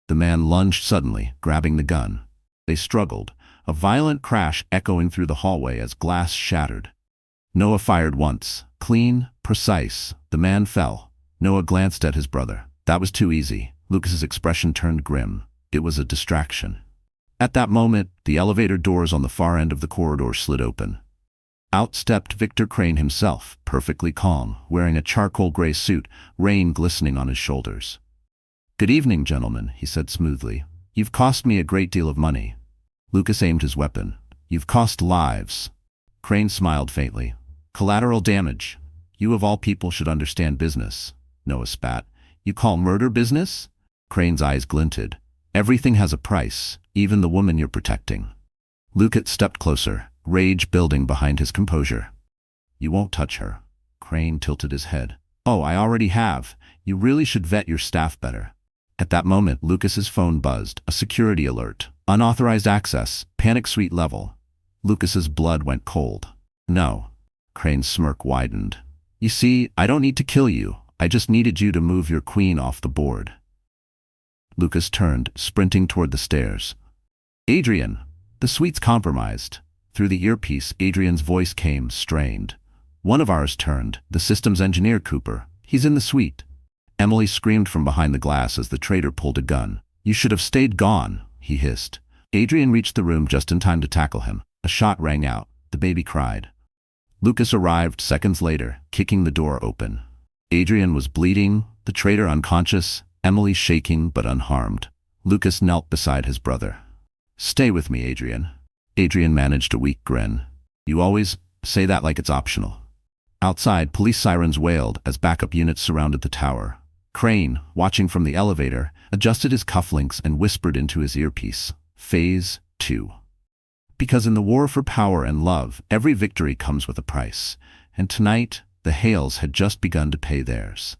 The man lunged suddenly, grabbing the gun. They struggled, a violent crash echoing through the hallway as glass shattered. Noah fired once, clean, precise. The man fell. Noah glanced at his brother. That was too easy. Lucas's expression turned grim. It was a distraction. At that moment, the elevator doors on the far end of the corridor slid open. Out stepped Victor Crane himself, perfectly calm, wearing a charcoal gray suit, rain glistening on his shoulders. "Good evening, gentlemen," he said smoothly. "You've cost me a great deal of money." Lucas aimed his weapon. "You've cost lives." Crane smiled faintly. "Collateral damage. You of all people should understand business." Noah spat. "You call murder business?" Crane's eyes glinted. "Everything has a price, even the woman you're protecting." Lucas stepped closer, rage building behind his composure. "You won't touch her." Crane tilted his head. "Oh, I already have. You really should vet your staff better." At that moment, Lucas's phone buzzed, a security alert. "Unauthorized access, panic suite level." Lucas's blood went cold. "No." Crane's smirk widened. "You see, I don't need to kill you. I just needed you to move your queen off the board." Lucas turned, sprinting toward the stairs. "Adrian, the suite's compromised." Through the earpiece, Adrian's voice came, strained. "One of ours turned, the systems engineer Cooper. He's in the suite." Emily screamed from behind the glass as the traitor pulled a gun. "You should have stayed gone," he hissed. Adrian reached the room just in time to tackle him. A shot rang out. The baby cried. Lucas arrived seconds later, kicking the door open. Adrian was bleeding, the traitor unconscious, Emily shaking but unharmed. Lucas knelt beside his brother. "Stay with me, Adrian." Adrian managed a weak grin. "You always say that like it's optional." Outside, police sirens wailed as backup units surrounded the tower. Crane, watching from the elevator, adjusted his cufflinks and whispered into his earpiece, "Phase 2. Because in the war for power and love, every victory comes with a price. And tonight, the Hales had just begun to pay theirs."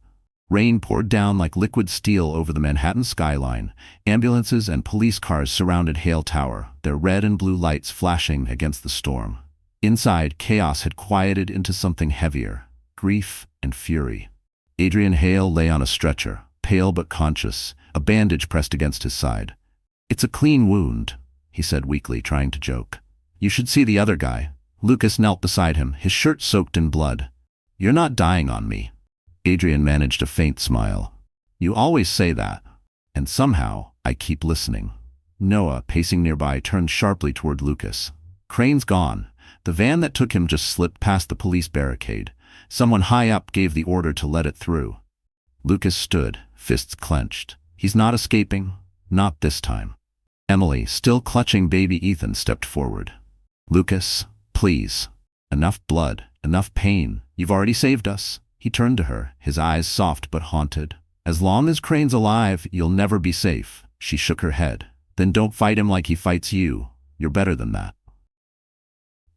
Rain poured down like liquid steel over the Manhattan skyline. Ambulances and police cars surrounded Hale Tower, their red and blue lights flashing against the storm. Inside, chaos had quieted into something heavier, grief and fury. Adrian Hale lay on a stretcher, pale but conscious, a bandage pressed against his side. "It's a clean wound," he said weakly, trying to joke. "You should see the other guy." Lucas knelt beside him, his shirt soaked in blood. "You're not dying on me." Adrian managed a faint smile. You always say that. And somehow, I keep listening. Noah, pacing nearby, turned sharply toward Lucas. Crane's gone. The van that took him just slipped past the police barricade. Someone high up gave the order to let it through. Lucas stood, fists clenched. He's not escaping. Not this time. Emily, still clutching baby Ethan, stepped forward. Lucas, please. Enough blood, enough pain. You've already saved us. He turned to her, his eyes soft but haunted. As long as Crane's alive, you'll never be safe. She shook her head. Then don't fight him like he fights you. You're better than that.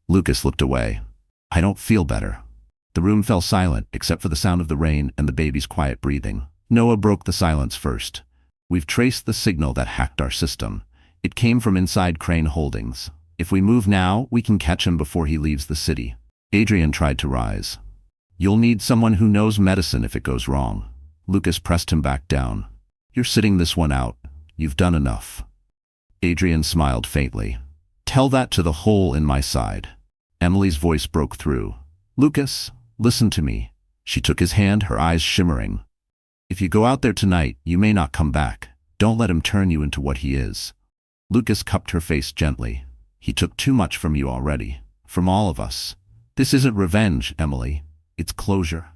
Lucas looked away. I don't feel better. The room fell silent, except for the sound of the rain and the baby's quiet breathing. Noah broke the silence first. We've traced the signal that hacked our system. It came from inside Crane Holdings. If we move now, we can catch him before he leaves the city. Adrian tried to rise. You'll need someone who knows medicine if it goes wrong. Lucas pressed him back down. You're sitting this one out. You've done enough. Adrian smiled faintly. Tell that to the hole in my side. Emily's voice broke through. Lucas, listen to me. She took his hand, her eyes shimmering. If you go out there tonight, you may not come back. Don't let him turn you into what he is. Lucas cupped her face gently. He took too much from you already. From all of us. This isn't revenge, Emily. It's closure.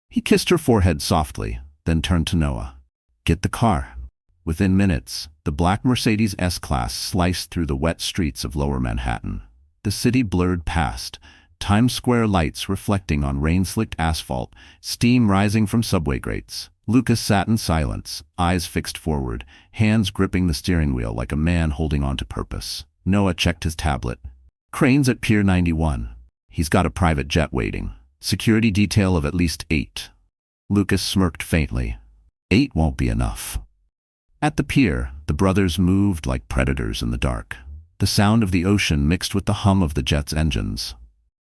He kissed her forehead softly, then turned to Noah. Get the car. Within minutes, the black Mercedes S-Class sliced through the wet streets of Lower Manhattan. The city blurred past, Times Square lights reflecting on rain-slicked asphalt, steam rising from subway grates. Lucas sat in silence, eyes fixed forward, hands gripping the steering wheel like a man holding on to purpose. Noah checked his tablet. Crane's at Pier 91. He's got a private jet waiting. Security detail of at least 8. Lucas smirked faintly. 8 won't be enough. At the pier, the brothers moved like predators in the dark. The sound of the ocean mixed with the hum of the jet's engines.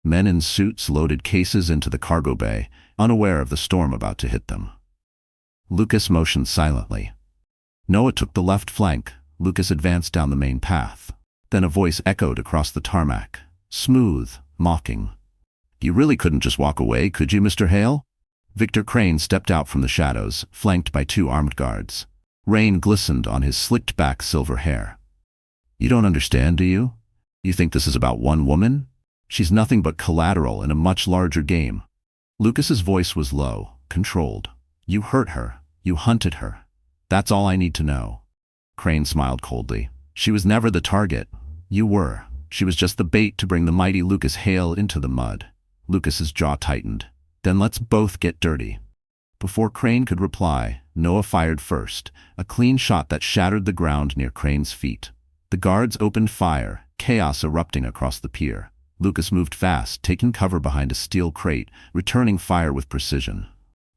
Men in suits loaded cases into the cargo bay, unaware of the storm about to hit them. Lucas motioned silently. Noah took the left flank. Lucas advanced down the main path. Then a voice echoed across the tarmac. Smooth, mocking. You really couldn't just walk away, could you, Mr. Hale? Victor Crane stepped out from the shadows, flanked by 2 armed guards. Rain glistened on his slicked-back silver hair. You don't understand, do you? You think this is about one woman? She's nothing but collateral in a much larger game. Lucas's voice was low, controlled. You hurt her. You hunted her. That's all I need to know. Crane smiled coldly. She was never the target. You were. She was just the bait to bring the mighty Lucas Hale into the mud. Lucas's jaw tightened. Then let's both get dirty. Before Crane could reply, Noah fired first, a clean shot that shattered the ground near Crane's feet. The guards opened fire, chaos erupting across the pier. Lucas moved fast, taking cover behind a steel crate, returning fire with precision.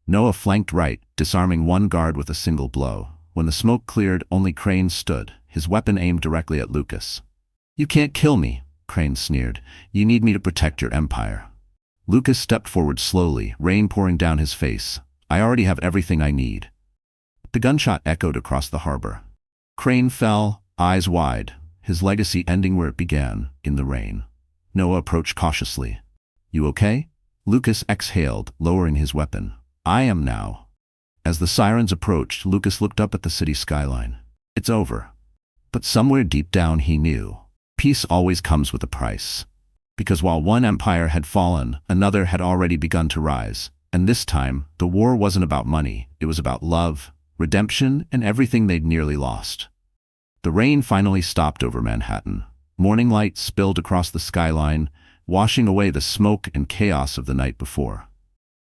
Noah flanked right, disarming one guard with a single blow. When the smoke cleared, only Crane stood, his weapon aimed directly at Lucas. You can't kill me, Crane sneered. You need me to protect your empire. Lucas stepped forward slowly, rain pouring down his face. I already have everything I need. The gunshot echoed across the harbor. Crane fell, eyes wide, his legacy ending where it began, in the rain. Noah approached cautiously. You okay? Lucas exhaled, lowering his weapon. I am now. As the sirens approached, Lucas looked up at the city skyline. It's over. But somewhere deep down he knew. Peace always comes with a price. Because while one empire had fallen, another had already begun to rise. And this time, the war wasn't about money. It was about love, redemption, and everything they'd nearly lost. The rain finally stopped over Manhattan. Morning light spilled across the skyline, washing away the smoke and chaos of the night before.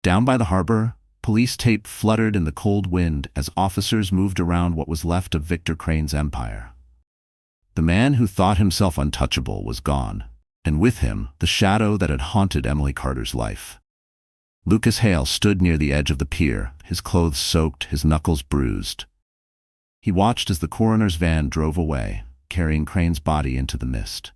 Down by the harbor, police tape fluttered in the cold wind as officers moved around what was left of Victor Crane's empire. The man who thought himself untouchable was gone, and with him, the shadow that had haunted Emily Carter's life. Lucas Hale stood near the edge of the pier, his clothes soaked, his knuckles bruised. He watched as the coroner's van drove away, carrying Crane's body into the mist.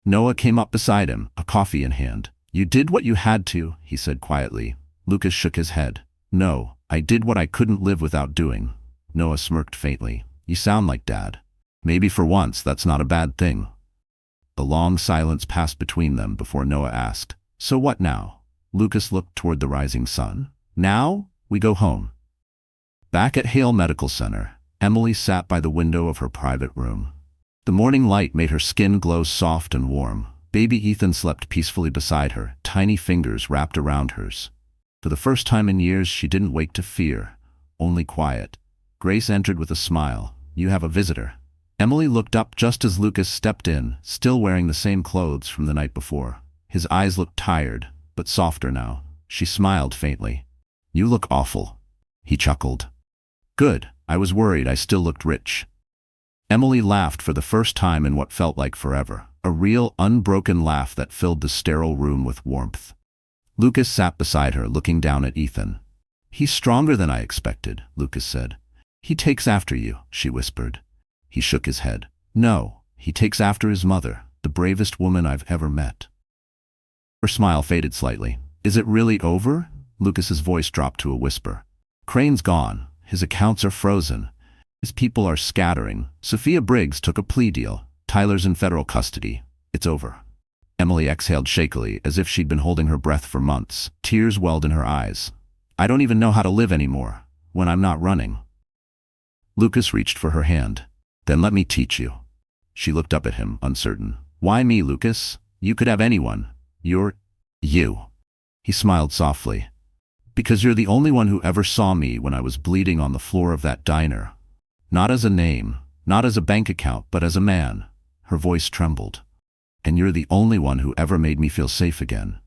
Noah came up beside him, a coffee in hand. You did what you had to, he said quietly. Lucas shook his head. No, I did what I couldn't live without doing. Noah smirked faintly. You sound like Dad. Maybe for once that's not a bad thing. A long silence passed between them before Noah asked, So what now? Lucas looked toward the rising sun. Now, we go home. Back at Hale Medical Center, Emily sat by the window of her private room. The morning light made her skin glow soft and warm. Baby Ethan slept peacefully beside her, tiny fingers wrapped around hers. For the first time in years, she didn't wake to fear, only quiet. Grace entered with a smile. "You have a visitor." Emily looked up just as Lucas stepped in, still wearing the same clothes from the night before. His eyes looked tired, but softer now. She smiled faintly. "You look awful." He chuckled. "Good. I was worried I still looked rich." Emily laughed for the first time in what felt like forever, a real, unbroken laugh that filled the sterile room with warmth. Lucas sat beside her, looking down at Ethan. "He's stronger than I expected," Lucas said. "He takes after you," she whispered. He shook his head. "No, he takes after his mother, the bravest woman I've ever met." Her smile faded slightly. "Is it really over?" Lucas's voice dropped to a whisper. "Crane's gone. His accounts are frozen. His people are scattering. Sophia Briggs took a plea deal. Tyler's in federal custody. It's over." Emily exhaled shakily, as if she'd been holding her breath for months. Tears welled in her eyes. "I don't even know how to live anymore, when I'm not running." Lucas reached for her hand. "Then let me teach you." She looked up at him, uncertain. "Why me, Lucas? You could have anyone. You're you." He smiled softly. "Because you're the only one who ever saw me when I was bleeding on the floor of that diner. Not as a name, not as a bank account, but as a man." Her voice trembled. "And you're the only one who ever made me feel safe again."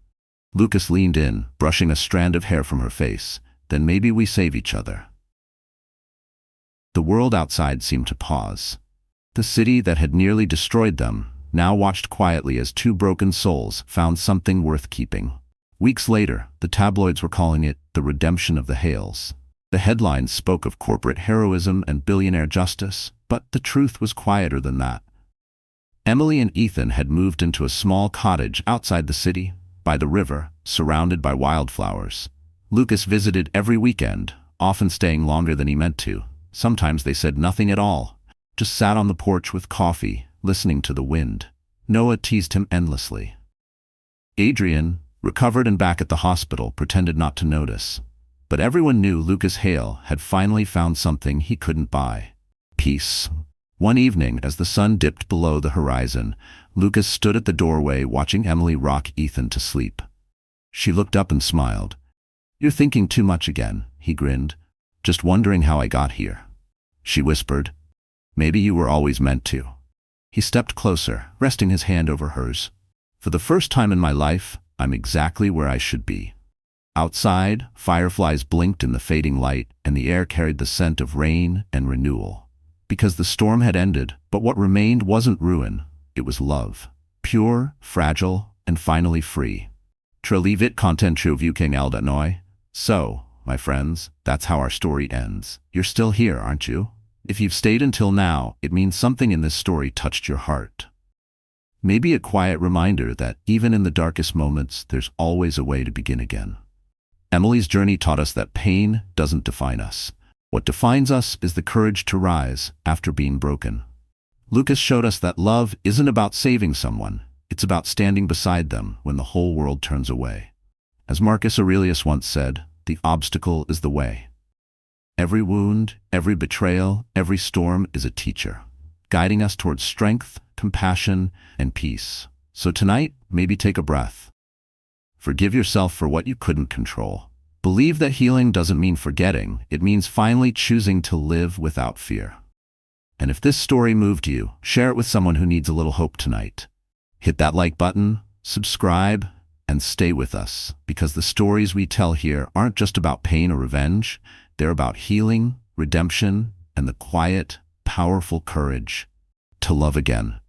Lucas leaned in, brushing a strand of hair from her face. "Then maybe we save each other." The world outside seemed to pause. The city that had nearly destroyed them now watched quietly as two broken souls found something worth keeping. Weeks later, the tabloids were calling it the redemption of the Hales. The headlines spoke of corporate heroism and billionaire justice, but the truth was quieter than that. Emily and Ethan had moved into a small cottage outside the city, by the river, surrounded by wildflowers. Lucas visited every weekend, often staying longer than he meant to. Sometimes they said nothing at all, just sat on the porch with coffee, listening to the wind. Noah teased him endlessly. Adrian, recovered and back at the hospital, pretended not to notice. But everyone knew Lucas Hale had finally found something he couldn't buy: peace. One evening, as the sun dipped below the horizon, Lucas stood at the doorway watching Emily rock Ethan to sleep. She looked up and smiled. "You're thinking too much again," he grinned. "Just wondering how I got here." She whispered, "Maybe you were always meant to." He stepped closer, resting his hand over hers. "For the first time in my life, I'm exactly where I should be." Outside, fireflies blinked in the fading light, and the air carried the scent of rain and renewal. Because the storm had ended, but what remained wasn't ruin, it was love. Pure, fragile, and finally free. Très vite content vu king elda noi. So, my friends, that's how our story ends. You're still here, aren't you? If you've stayed until now, it means something in this story touched your heart. Maybe a quiet reminder that even in the darkest moments, there's always a way to begin again. Emily's journey taught us that pain doesn't define us. What defines us is the courage to rise after being broken. Lucas showed us that love isn't about saving someone, it's about standing beside them when the whole world turns away. As Marcus Aurelius once said, the obstacle is the way. Every wound, every betrayal, every storm is a teacher, guiding us towards strength, compassion, and peace. So tonight, maybe take a breath. Forgive yourself for what you couldn't control. Believe that healing doesn't mean forgetting, it means finally choosing to live without fear. And if this story moved you, share it with someone who needs a little hope tonight. Hit that like button, subscribe, and stay with us, because the stories we tell here aren't just about pain or revenge, they're about healing, redemption, and the quiet, powerful courage to love again.